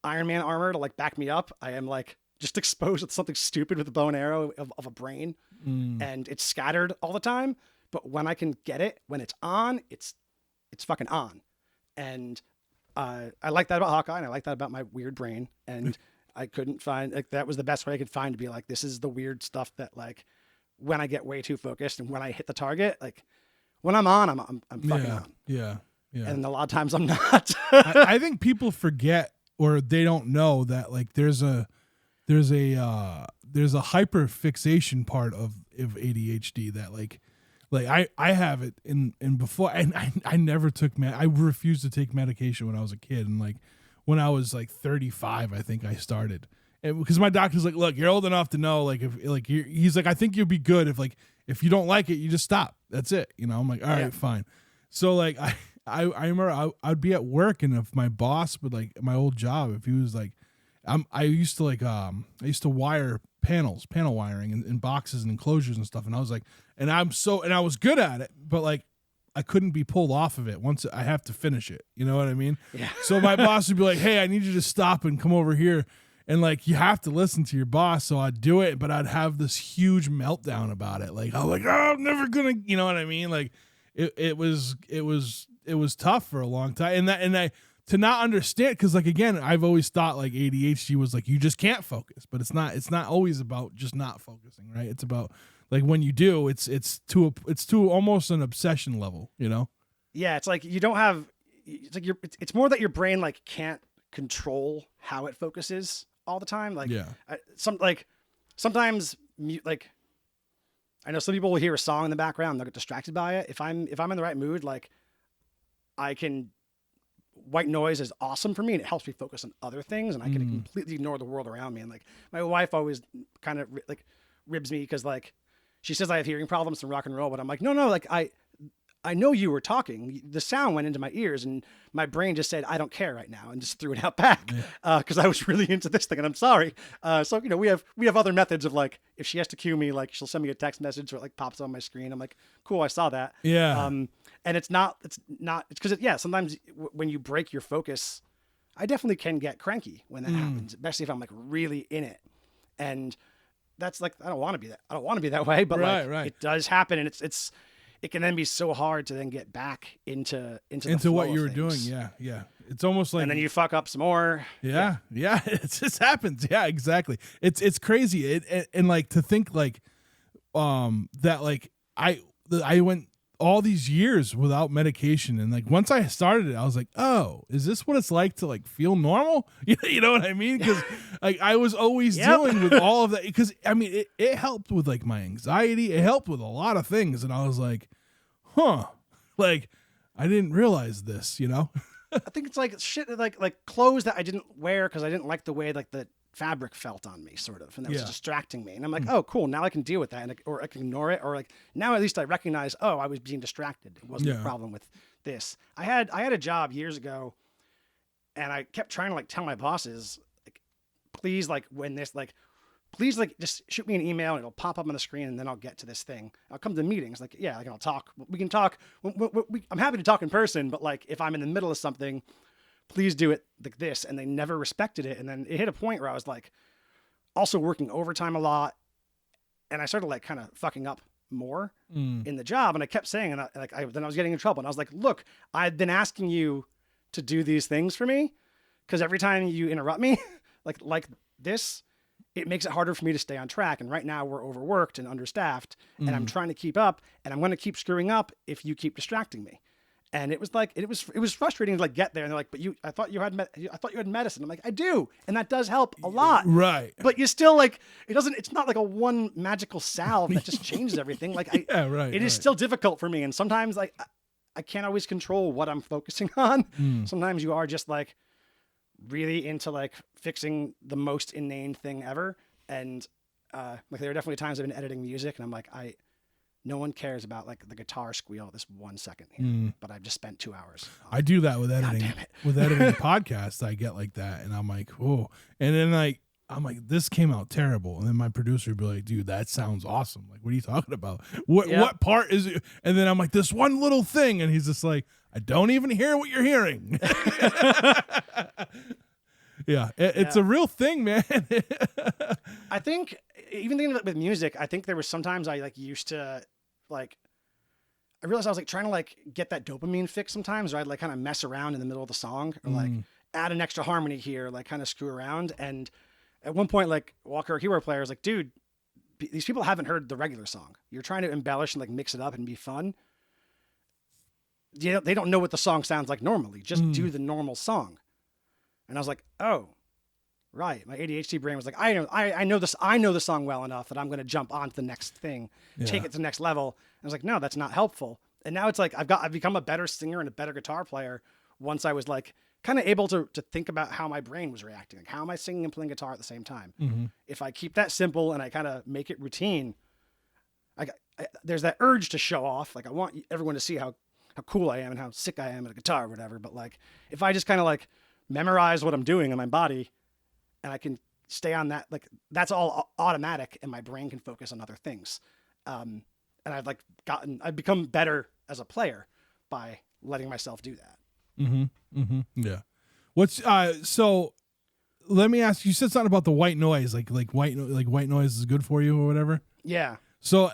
Iron Man armor to like back me up. I am like just exposed with something stupid with a bow and arrow of a brain, and it's scattered all the time. But when I can get it, when it's on, it's fucking on. And I like that about Hawkeye, and I like that about my weird brain. And I couldn't find like that was the best way I could find to be like, this is the weird stuff that like when I get way too focused and when I hit the target, like when I'm on, I'm fucking on. Yeah. Yeah. And a lot of times I'm not. I think people forget or they don't know that like there's a hyper fixation part of ADHD that like I have it in before, and I never took I refused to take medication when I was a kid, and like when I was like 35 I think I started, and because my doctor's like, look, you're old enough to know like if like he's like, I think you'll be good if you don't like it, you just stop, that's it, you know. I'm like, all right, fine. So like I remember I'd be at work, and if my boss would like my old job, if he was like, I used to wire panel wiring in boxes and enclosures and stuff, and I was like, and I was good at it, but like I couldn't be pulled off of it once I have to finish it, you know what I mean? Yeah. So my boss would be like, hey, I need you to stop and come over here, and like you have to listen to your boss. So I'd do it, but I'd have this huge meltdown about it, like I'm like, oh, I'm never gonna, you know what I mean? Like it was tough for a long time, and I to not understand, because like again, I've always thought like ADHD was like you just can't focus, but it's not always about just not focusing, right? It's about like when you do, it's to almost an obsession level, you know? Yeah, it's like you don't have, it's like it's more that your brain like can't control how it focuses all the time. Like sometimes like I know some people will hear a song in the background, they'll get distracted by it. If I'm in the right mood, like white noise is awesome for me, and it helps me focus on other things, and I can completely ignore the world around me. And like my wife always kind of like ribs me because like she says I have hearing problems from rock and roll, but I'm like, no, like I know you were talking. The sound went into my ears, and my brain just said, I don't care right now, and just threw it out back because I was really into this thing, and I'm sorry. So, you know, we have other methods of like, if she has to cue me, like she'll send me a text message or it like pops on my screen. I'm like, cool, I saw that. Yeah. And it's because sometimes when you break your focus, I definitely can get cranky when that happens, especially if I'm like really in it. And that's like, I don't want to be that way, but it does happen. And it can then be so hard to then get back into what you were doing. Yeah. Yeah. It's almost like, and then you fuck up some more. Yeah. Yeah. It just happens. Yeah, exactly. It's crazy. And like to think like, that like I went all these years without medication, and like once I started it, I was like, oh, is this what it's like to like feel normal? You know what I mean? Because like I was always dealing with all of that, because I mean it helped with like my anxiety, it helped with a lot of things, and I was like, like I didn't realize this, you know. I think it's like shit, like clothes that I didn't wear because I didn't like the way like the fabric felt on me, sort of, and that was distracting me. And I'm like, oh, cool, now I can deal with that, and or I can ignore it, or like now at least I recognize, oh, I was being distracted. It wasn't a problem with this. I had a job years ago, and I kept trying to like tell my bosses, like, please, like when this, like, please, like just shoot me an email and it'll pop up on the screen, and then I'll get to this thing. I'll come to meetings, like, yeah, like I'll talk. We can talk. I'm happy to talk in person, but like if I'm in the middle of something, please do it like this. And they never respected it. And then it hit a point where I was like also working overtime a lot, and I started like kind of fucking up more in the job. And I kept saying, and then I was getting in trouble, and I was like, look, I've been asking you to do these things for me, because every time you interrupt me like this, it makes it harder for me to stay on track. And right now we're overworked and understaffed, and I'm trying to keep up, and I'm going to keep screwing up if you keep distracting me. And it was like, it was frustrating to like get there. And they're like, but I thought you had medicine. I'm like, I do. And that does help a lot. Right. But you still like, it's not like a one magical salve that just changes everything. Like it is still difficult for me. And sometimes like, I can't always control what I'm focusing on. Sometimes you are just like, really into like fixing the most inane thing ever. And like there are definitely times I've been editing music and I'm like, no one cares about like the guitar squeal this 1 second here, but I've just spent 2 hours. I do that with editing. damn it. With editing podcasts, I get like that, and I'm like, whoa. And then I'm like, this came out terrible. And then my producer would be like, dude, that sounds awesome. Like, what are you talking about? What part is it? And then I'm like, this one little thing, and he's just like, I don't even hear what you're hearing. Yeah, it's a real thing, man. I think even thinking with music, I think there was sometimes I like used to like, I realized I was like trying to like get that dopamine fix sometimes, or I'd like kind of mess around in the middle of the song or like add an extra harmony here, like kind of screw around. And at one point, like Walker, our keyboard player, was like, dude, these people haven't heard the regular song. You're trying to embellish and like mix it up and be fun. Yeah, they don't know what the song sounds like normally. Just do the normal song. And I was like, oh, right. My ADHD brain was like, I know the song well enough that I'm going to jump on to the next thing, take it to the next level. And I was like, no, that's not helpful. And now it's like I've become a better singer and a better guitar player once I was like kind of able to think about how my brain was reacting. Like, how am I singing and playing guitar at the same time? Mm-hmm. If I keep that simple and I kind of make it routine, there's that urge to show off. Like, I want everyone to see how cool I am and how sick I am at a guitar or whatever. But like, if I just kind of like memorize what I'm doing in my body and I can stay on that, like that's all automatic and my brain can focus on other things. And I've become better as a player by letting myself do that. Yeah. What's, so let me ask you, said something about the white noise, like white noise is good for you or whatever. Yeah. So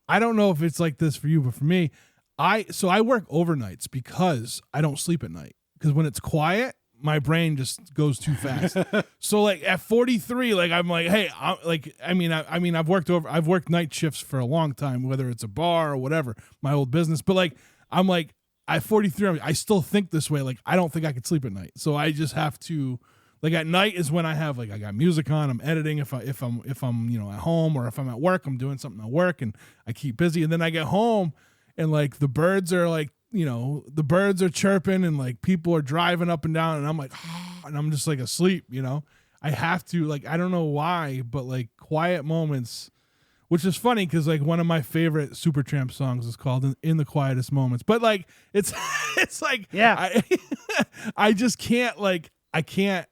I don't know if it's like this for you, but for me, I work overnights because I don't sleep at night. Because when it's quiet, my brain just goes too fast. So like at 43, like I'm like, hey, I've worked night shifts for a long time, whether it's a bar or whatever, my old business. But like, I'm like, at 43, I still think this way. Like, I don't think I could sleep at night. So I just have to, like at night is when I have like, I got music on, I'm editing. If I'm at home, or if I'm at work, I'm doing something at work and I keep busy. And then I get home and like the birds are like, the birds are chirping and like people are driving up and down and I'm like, and I'm just like asleep, I have to, like, I don't know why, but like quiet moments, which is funny because like one of my favorite Supertramp songs is called In the Quietest Moments. But like, it's like, yeah, I just can't, like, I can't,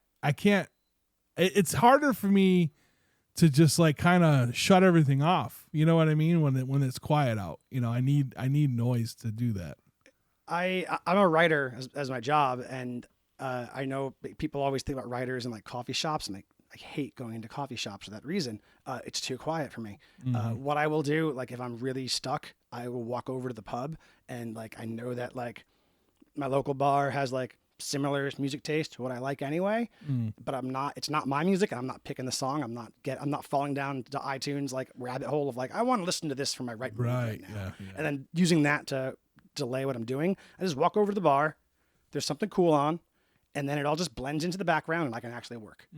it's harder for me to just like kind of shut everything off. You know what I mean? When it's quiet out, I need noise to do that. I'm a writer as my job, and I know people always think about writers in like coffee shops, and I hate going into coffee shops for that reason. It's too quiet for me. What I will do, like if I'm really stuck, I will walk over to the pub, and like I know that like my local bar has like similar music taste to what I like anyway, but it's not my music, and I'm not picking the song. I'm not falling down to iTunes like rabbit hole of like I want to listen to this for my right mood right now, yeah. And then using that to delay what I'm doing. I just walk over to the bar. There's something cool on, and then it all just blends into the background, and I can actually work.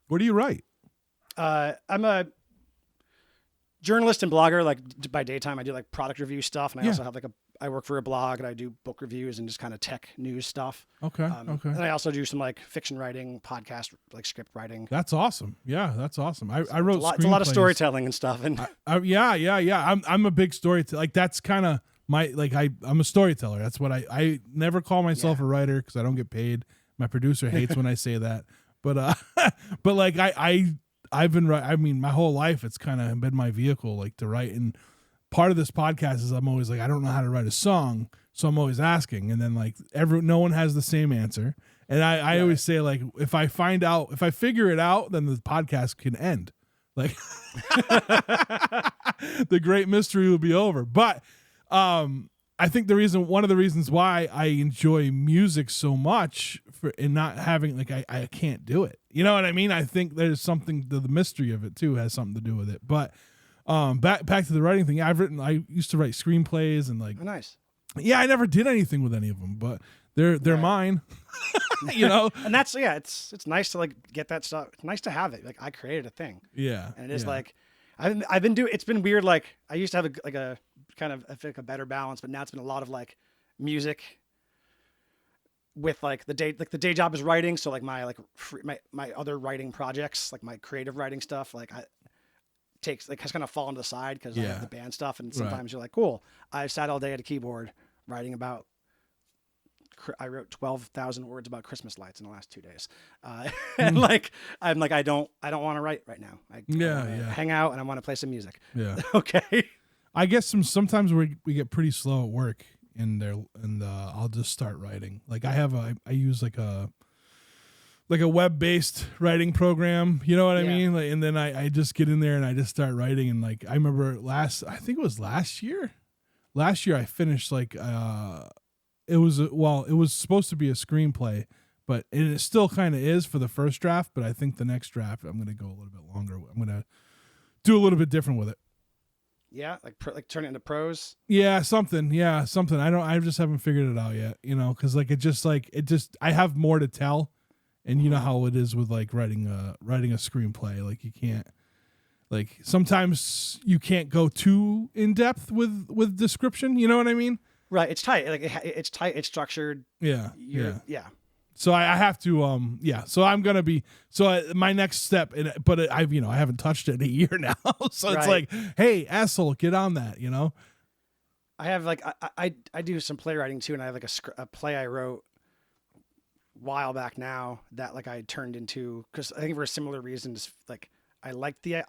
What do you write? I'm a journalist and blogger. Like by daytime, I do like product review stuff, and I also have like I work for a blog, and I do book reviews and just kind of tech news stuff. Okay. And I also do some like fiction writing, podcast, like script writing. That's awesome. Yeah, that's awesome. I wrote it's a lot of storytelling and stuff. And yeah. I'm a big storyteller. Like that's kind of I'm a storyteller. That's what I never call myself a writer because I don't get paid. My producer hates when I say that. But but like I've been right. I mean, my whole life it's kind of been my vehicle like to write. And part of this podcast is I'm always like I don't know how to write a song, so I'm always asking. And then like no one has the same answer. And I always say like if I figure it out, then the podcast can end. Like the great mystery will be over. But I think one of the reasons why I enjoy music so much in not having like I can't do it. You know what I mean? I think there's something to the mystery of it too has something to do with it. But back to the writing thing. I used to write screenplays and like nice. Yeah, I never did anything with any of them, but they're mine. And that's it's nice to like get that stuff. It's nice to have it. Like I created a thing. Yeah. And it is like I've been doing. It's been weird. Like I used to have a kind of I feel like a better balance, but now it's been a lot of like music. with like the day job is writing. So like my my other writing projects, like my creative writing stuff, like has kind of fallen to the side because I have the band stuff. And sometimes you're like, cool, I sat all day at a keyboard writing about. I wrote 12,000 words about Christmas lights in the last 2 days. And like, I'm like, I don't want to write right now. I hang out and I want to play some music. Yeah. Okay. I guess sometimes we get pretty slow at work and I'll just start writing. Like I use like a web-based writing program, you know what I mean? Like, and then I just get in there and I just start writing. And like, I remember I think it was last year I finished like, it was supposed to be a screenplay, but it still kind of is for the first draft. But I think the next draft, I'm going to go a little bit longer. I'm going to do a little bit different with it. Yeah. Like turn it into prose. Yeah. Something. I just haven't figured it out yet, you know, cause like, I have more to tell. And you know how it is with like writing a screenplay. Like you can't, like sometimes you can't go too in depth with description. You know what I mean? Right, it's tight. Like it's tight. It's structured. Yeah. So I have to. So I'm gonna be. So my next step, I haven't touched it in a year now. So it's like, hey, asshole, get on that. You know. I have like I do some playwriting too, and I have like a play I wrote a while back now that like I turned into, because I think for similar reasons, like I liked the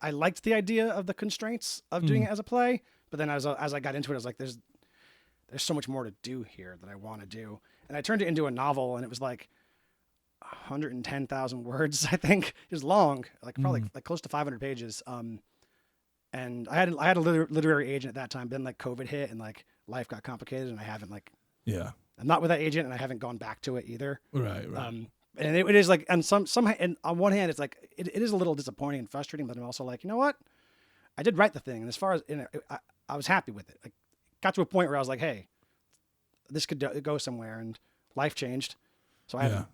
idea of the constraints of doing it as a play, but then as I got into it, I was like, there's so much more to do here that I want to do. And I turned it into a novel, and it was like 110,000 words, I think. It was long, like probably like close to 500 pages. And I had a literary agent at that time. Then like COVID hit and like life got complicated, and I haven't I'm not with that agent, and I haven't gone back to it either. Right. And it is like, and and on one hand, it's like it is a little disappointing and frustrating, but I'm also like, you know what? I did write the thing, and as far as I was happy with it. Like, got to a point where I was like, hey, this could go somewhere, and life changed. So I haven't,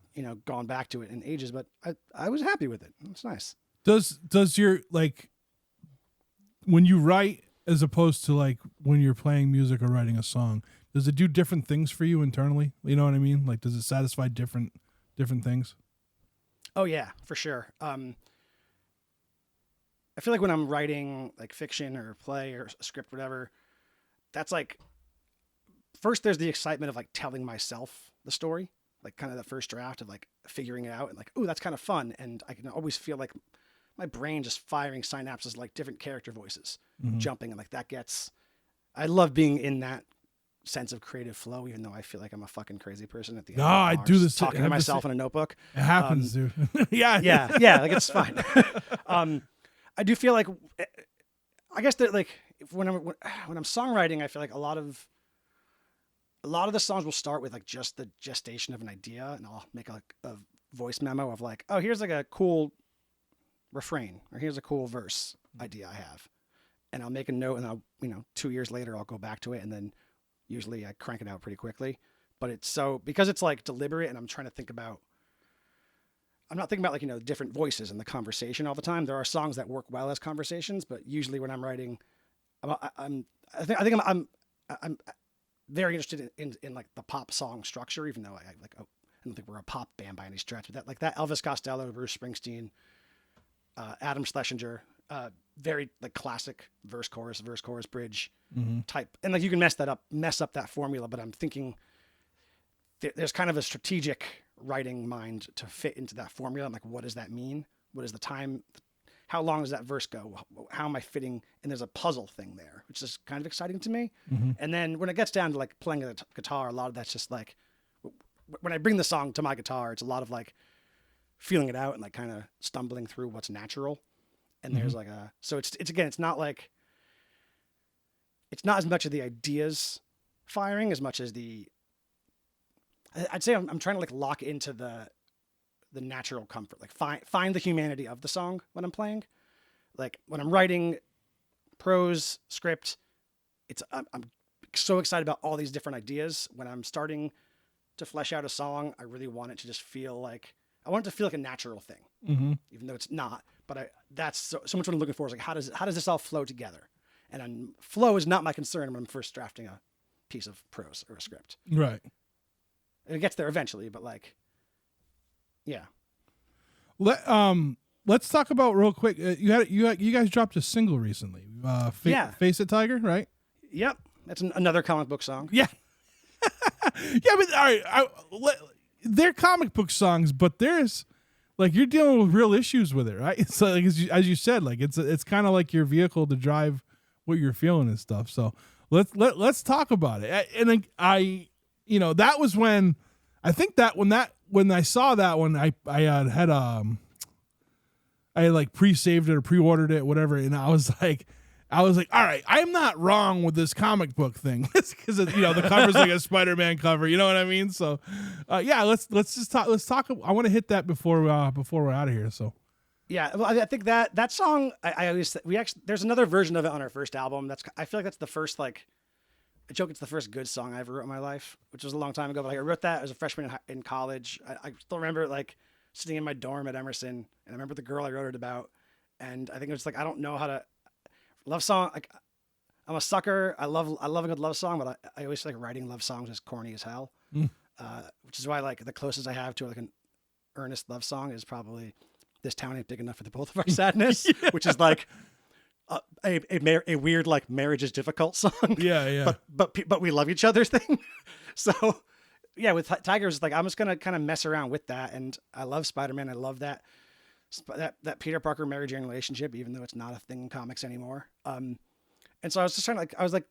gone back to it in ages, but I was happy with it. It's nice. Does your, like, when you write as opposed to like when you're playing music or writing a song, does it do different things for you internally? You know what I mean? Like, does it satisfy different things? Oh yeah, for sure. I feel like when I'm writing like fiction or a play or a script, whatever, that's like, first there's the excitement of like telling myself the story, like kind of the first draft of like figuring it out and like, oh, that's kind of fun. And I can always feel like my brain just firing synapses, like different character voices jumping. And like I love being in that sense of creative flow, even though I feel like I'm a fucking crazy person at the end. No, I do this talking to myself in a notebook. It happens, dude. Yeah, like it's fine. I do feel like, I guess that like when I'm songwriting, I feel like a lot of the songs will start with like just the gestation of an idea, and I'll make a voice memo of like, oh, here's like a cool refrain, or here's a cool verse idea I have, and I'll make a note, and I'll 2 years later I'll go back to it, and then usually I crank it out pretty quickly. But it's because it's like deliberate, and I'm not thinking about like different voices in the conversation all the time. There are songs that work well as conversations, but usually when I'm writing, I'm very interested in like the pop song structure, even though I don't think we're a pop band by any stretch, but that Elvis Costello, Bruce Springsteen, Adam Schlesinger, very like classic verse chorus bridge type, and like you can mess up that formula. But I'm thinking there's kind of a strategic writing mind to fit into that formula. I'm like, what does that mean? What is the time? How long does that verse go? How am I fitting? And there's a puzzle thing there, which is kind of exciting to me. And then when it gets down to like playing the guitar, a lot of that's just like, when I bring the song to my guitar, it's a lot of like feeling it out and like kind of stumbling through what's natural. And there's like so it's not as much of the ideas firing as much as I'd say I'm trying to like lock into the natural comfort, like find the humanity of the song when I'm playing. Like when I'm writing prose script, I'm so excited about all these different ideas. When I'm starting to flesh out a song, I really want it to just feel like, I want it to feel like a natural thing, even though it's not. But that's so much what I'm looking for is like, how does this all flow together? And flow is not my concern when I'm first drafting a piece of prose or a script. Right. It gets there eventually, but like, yeah. Let's talk about real quick. You guys dropped a single recently. Face It Tiger, right? Yep. That's another comic book song. Yeah. Yeah, but all right, they're comic book songs, but there's like you're dealing with real issues with it, right? So like, as you said, like it's kind of like your vehicle to drive what you're feeling and stuff. So let's talk about it. And I that was when I think that when I saw that one, I had like pre-saved it or pre-ordered it, whatever, and I was like, all right, I'm not wrong with this comic book thing because the cover's like a Spider-Man cover, you know what I mean? So, yeah, let's talk. I want to hit that before we're out of here. So, yeah, well, I think that song, I always there's another version of it on our first album. I feel like that's the first like. I joke it's the first good song I ever wrote in my life, which was a long time ago. But like I wrote that as a freshman in college. I still remember like sitting in my dorm at Emerson, and I remember the girl I wrote it about. And I think it was like I don't know how to love song. Like I'm a sucker. I love a good love song, but I always like writing love songs is corny as hell. Which is why like the closest I have to like an earnest love song is probably "This Town Ain't Big Enough for the Both of Our Sadness," yeah. Which is like. A weird like marriage is difficult song. Yeah. But we love each other thing. So yeah, with Tigers, like I'm just gonna kind of mess around with that, and I love Spider-Man. I love that Peter Parker Mary Jane relationship, even though it's not a thing in comics anymore. And so I was just trying to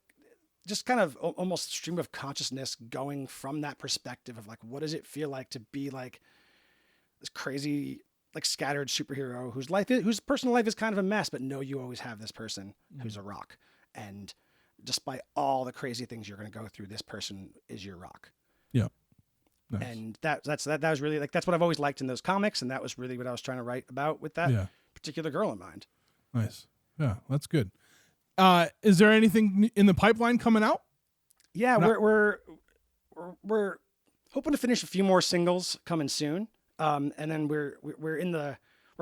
just kind of almost stream of consciousness going from that perspective of like, what does it feel like to be like this crazy, like scattered superhero whose personal life is kind of a mess, but no, you always have this person who's a rock. And despite all the crazy things you're going to go through, this person is your rock. Yeah. Nice. And that was really like, that's what I've always liked in those comics. And that was really what I was trying to write about with that particular girl in mind. Nice. Yeah. That's good. Is there anything in the pipeline coming out? Yeah. We're hoping to finish a few more singles coming soon. And then we're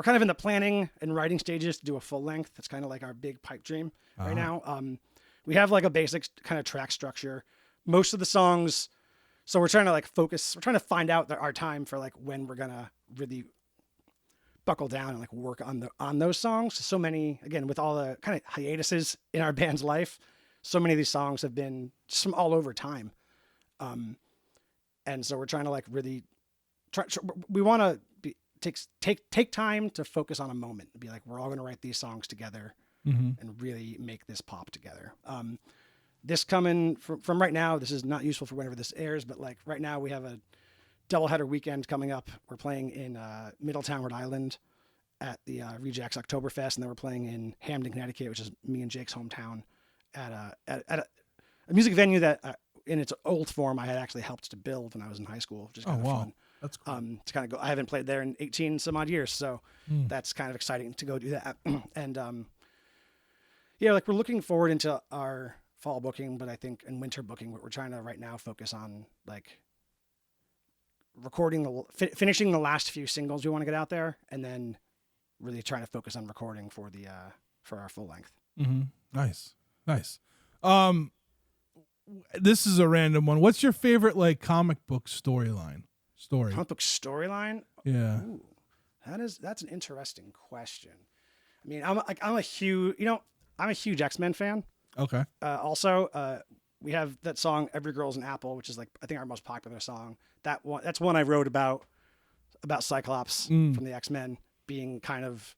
kind of in the planning and writing stages to do a full length. That's kind of like our big pipe dream right now. We have like a basic kind of track structure. Most of the songs, so we're trying to like focus. We're trying to find out our time for like when we're gonna really buckle down and like work on those songs. So many, again, with all the kind of hiatuses in our band's life, so many of these songs have been just from all over time. And so we're trying to like really. We want to take time to focus on a moment and be like, we're all going to write these songs together and really make this pop together. This coming from right now, this is not useful for whenever this airs, but like right now we have a doubleheader weekend coming up. We're playing in Middletown, Rhode Island at the Rejects Oktoberfest. And then we're playing in Hamden, Connecticut, which is me and Jake's hometown at a music venue that in its old form, I had actually helped to build when I was in high school, which is kind of fun. That's cool. To kind of go. I haven't played there in 18 some odd years, so that's kind of exciting to go do that. And like we're looking forward into our fall booking, but I think in winter booking, we're trying to right now focus on like recording finishing the last few singles we want to get out there, and then really trying to focus on recording for our full length. Nice. This is a random one. What's your favorite like comic book story? Comic book storyline? Yeah. Ooh, that's an interesting question. I mean, I'm a huge X-Men fan. Okay. Also, we have that song "Every Girl's an Apple," which is like I think our most popular song. That's one I wrote about Cyclops from the X-Men being kind of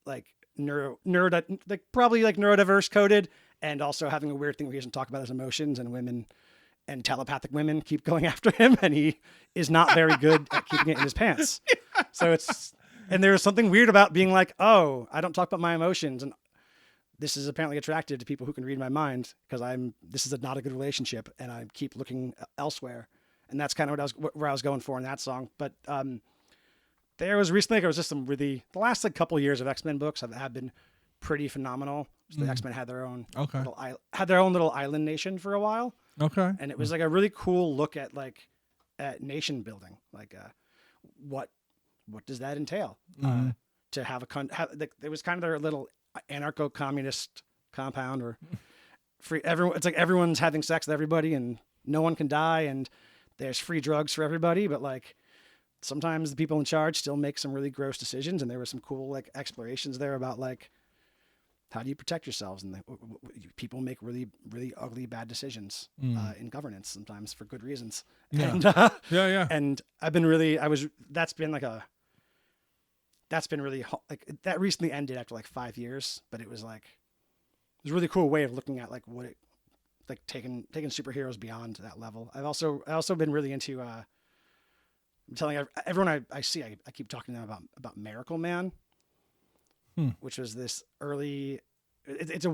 like probably like neurodiverse coded, and also having a weird thing where he doesn't talk about his emotions, and women and telepathic women keep going after him, and he is not very good at keeping it in his pants. Yeah. So and there's something weird about being like, oh, I don't talk about my emotions, and this is apparently attractive to people who can read my mind because this is not a good relationship, and I keep looking elsewhere, and that's kind of where I was going for in that song. But there was recently, just some really the last like couple of years of X-Men books have been pretty phenomenal. So the X-Men had their own little island nation for a while. Okay. And it was like a really cool look at nation building. Like, what does that entail? To have it was kind of their little anarcho-communist compound or free everyone. It's like everyone's having sex with everybody and no one can die. And there's free drugs for everybody, but like sometimes the people in charge still make some really gross decisions. And there were some cool like explorations there about like, how do you protect yourselves? And people make really, really ugly, bad decisions in governance sometimes for good reasons. Yeah. And, Yeah. And that's been really like that recently ended after like 5 years, but it was a really cool way of looking at like what it, like taking superheroes beyond that level. I've also been really into, I'm telling everyone I see, I keep talking to them about Miracle Man. Which was this early, it's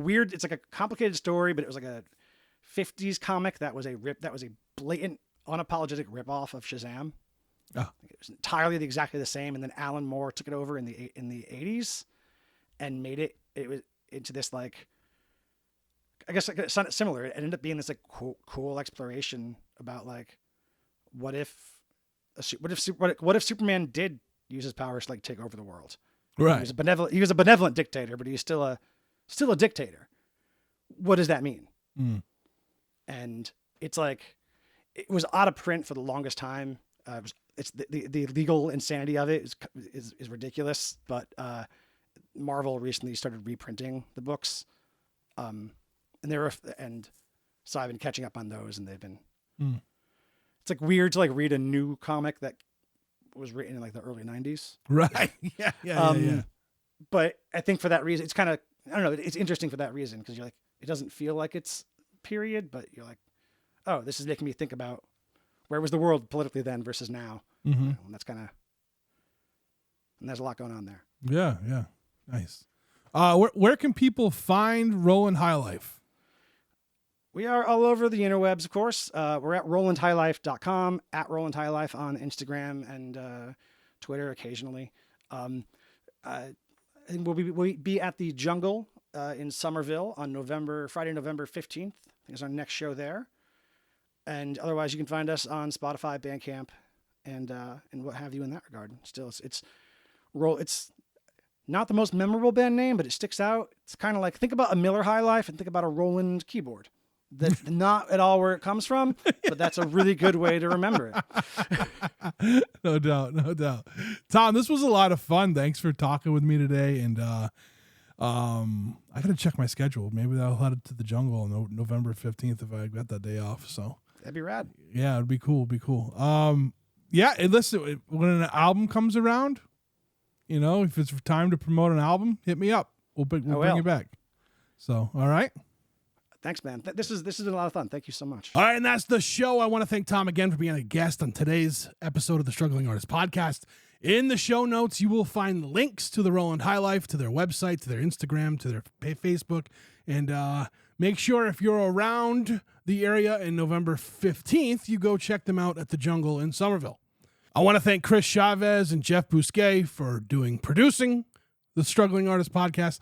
like a complicated story, but it was like a 50s comic that was a blatant, unapologetic ripoff of Shazam. Oh. It was entirely exactly the same. And then Alan Moore took it over in the 80s and made it was into this like, I guess like similar. It ended up being this like cool exploration about like, what if Superman did use his powers to like take over the world? Right. He was a benevolent dictator, but he's still a dictator. What does that mean? And it's like, it was out of print for the longest time. It's the legal insanity of it is ridiculous, but Marvel recently started reprinting the books. And so I've been catching up on those, and they've been, it's like weird to like read a new comic that was written in like the early 90s. Right. Yeah. But I think for that reason, it's kind of, I don't know, it's interesting for that reason, because you're like, it doesn't feel like it's period, but you're like, oh, this is making me think about where was the world politically then versus now. And that's kind of, and there's a lot going on there. Yeah. Nice. Where can people find Roland High Life? We are all over the interwebs, of course. We're at RolandHighLife.com, at Roland High Life on Instagram and Twitter occasionally. And we'll be at the Jungle in Somerville on Friday, November 15th. I think it's our next show there. And otherwise, you can find us on Spotify, Bandcamp, and what have you in that regard. Still, it's not the most memorable band name, but it sticks out. It's kind of like, think about a Miller High Life and think about a Roland keyboard. That's not at all where it comes from, but that's a really good way to remember it. No doubt. Thom, this was a lot of fun. Thanks for talking with me today. And I got to check my schedule. Maybe I'll head to the Jungle on November 15th if I got that day off. So that'd be rad. Yeah, it'd be cool. Yeah, and listen, when an album comes around, if it's time to promote an album, hit me up. We'll bring it back. So, all right. Thanks, man. This has been a lot of fun. Thank you so much. All right, and that's the show. I want to thank Thom again for being a guest on today's episode of the Struggling Artist Podcast. In the show notes, you will find links to the Roland High Life, to their website, to their Instagram, to their Facebook. And make sure if you're around the area in November 15th, you go check them out at the Jungle in Somerville. I want to thank Chris Chavez and Jeff Bousquet for producing the Struggling Artist Podcast.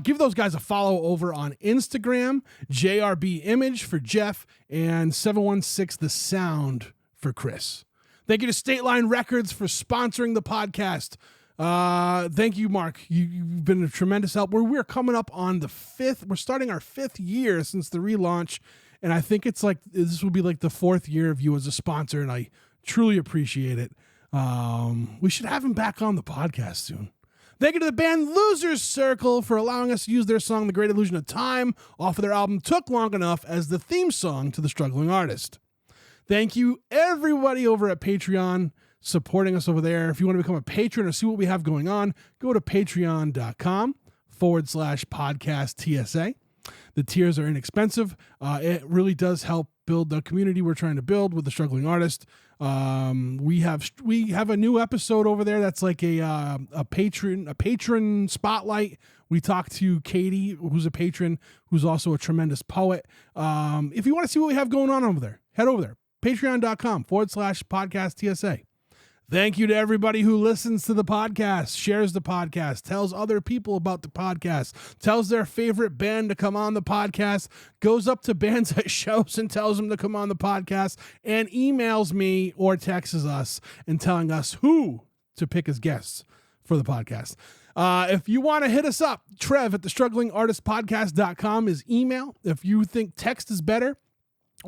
Give those guys a follow over on Instagram, JRB Image for Jeff, and 716 The Sound for Chris. Thank you to State Line Records for sponsoring the podcast. Thank you, Mark. You've been a tremendous help. We're coming up on the 5th. We're starting our 5th year since the relaunch, and I think it's like this will be like the 4th year of you as a sponsor, and I truly appreciate it. We should have him back on the podcast soon. Thank you to the band Losers Circle for allowing us to use their song, The Great Illusion of Time, off of their album Took Long Enough as the theme song to The Struggling Artist. Thank you, everybody over at Patreon, supporting us over there. If you want to become a patron or see what we have going on, go to patreon.com/podcast TSA. The tiers are inexpensive. It really does help build the community we're trying to build with The Struggling Artist. We have a new episode over there that's like a patron spotlight. We talked to Katie, who's a patron, who's also a tremendous poet. If you want to see what we have going on over there, head over there. Patreon.com/podcast TSA. Thank you to everybody who listens to the podcast, shares the podcast, tells other people about the podcast, tells their favorite band to come on the podcast, goes up to bands at shows and tells them to come on the podcast, and emails me or texts us and telling us who to pick as guests for the podcast. If you want to hit us up, Trev at thestrugglingartistpodcast.com is email. If you think text is better,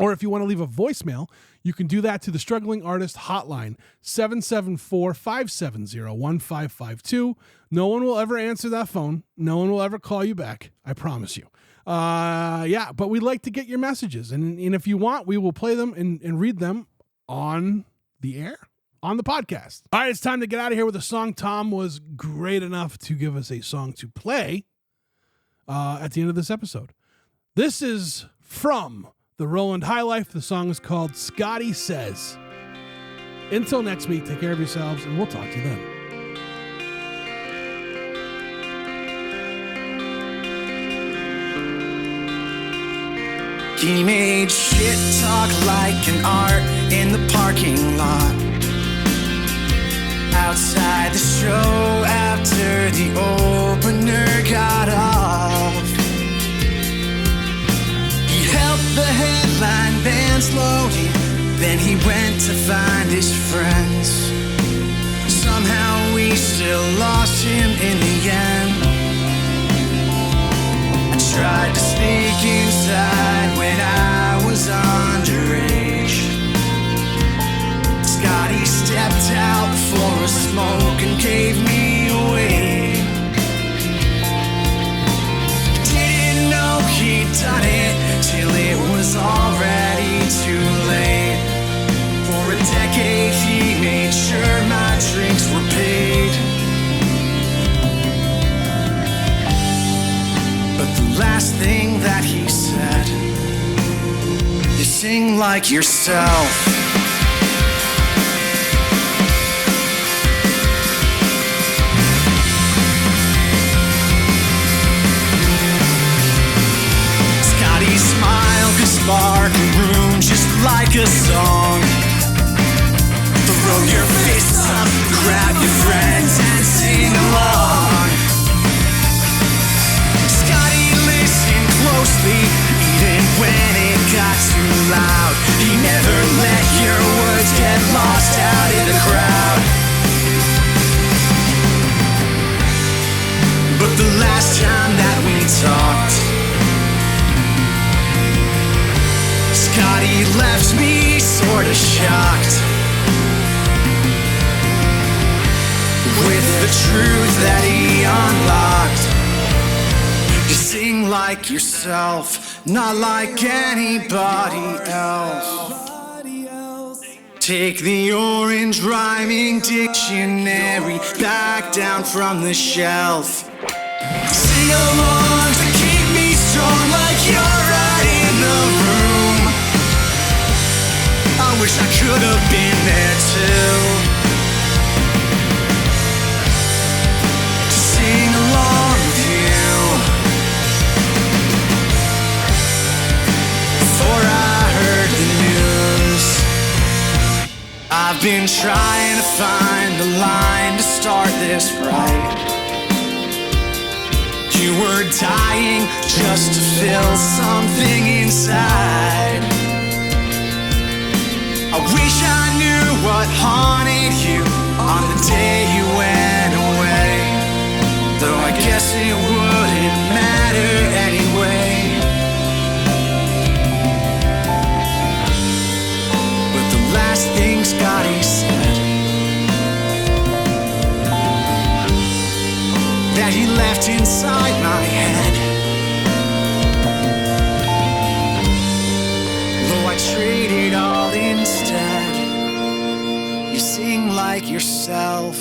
Or if you want to leave a voicemail, you can do that to the Struggling Artist Hotline, 774-570-1552. No one will ever answer that phone. No one will ever call you back. I promise you. But we'd like to get your messages. And if you want, we will play them and read them on the air, on the podcast. All right, it's time to get out of here with a song. Thom was great enough to give us a song to play at the end of this episode. This is from the Roland High Life. The song is called Scotty Says. Until next week, take care of yourselves, and we'll talk to you then. He made shit talk like an art in the parking lot. Outside the show after the opener got off. He helped the headline bands loading, then he went to find his friends. Somehow we still lost him in the end. I tried to sneak inside when I was underage. Scotty stepped out for a smoke and gave me away. Didn't know he'd done it till it was already too late. For a decade he made sure my drinks were paid. But the last thing that he said, you sing like yourself. Smile could spark a room just like a song. Throw your fists up, grab your friends and sing along. Scotty listened closely, even when it got too loud. He never let your words get lost out in the crowd. But the last time that we talked, Scotty left me sorta shocked with the truth that he unlocked. You sing like yourself, not like anybody else. Take the orange rhyming dictionary back down from the shelf. Sing along to keep me strong like you're right in the room. I wish I could have been there too, to sing along with you. Before I heard the news, I've been trying to find a line to start this right. You were dying just to fill something inside. I wish I knew what haunted you on the day you went away. Though I guess it wouldn't matter anyway. But the last thing Scotty said, that he left inside my head, though I traded all instead. You sing like yourself.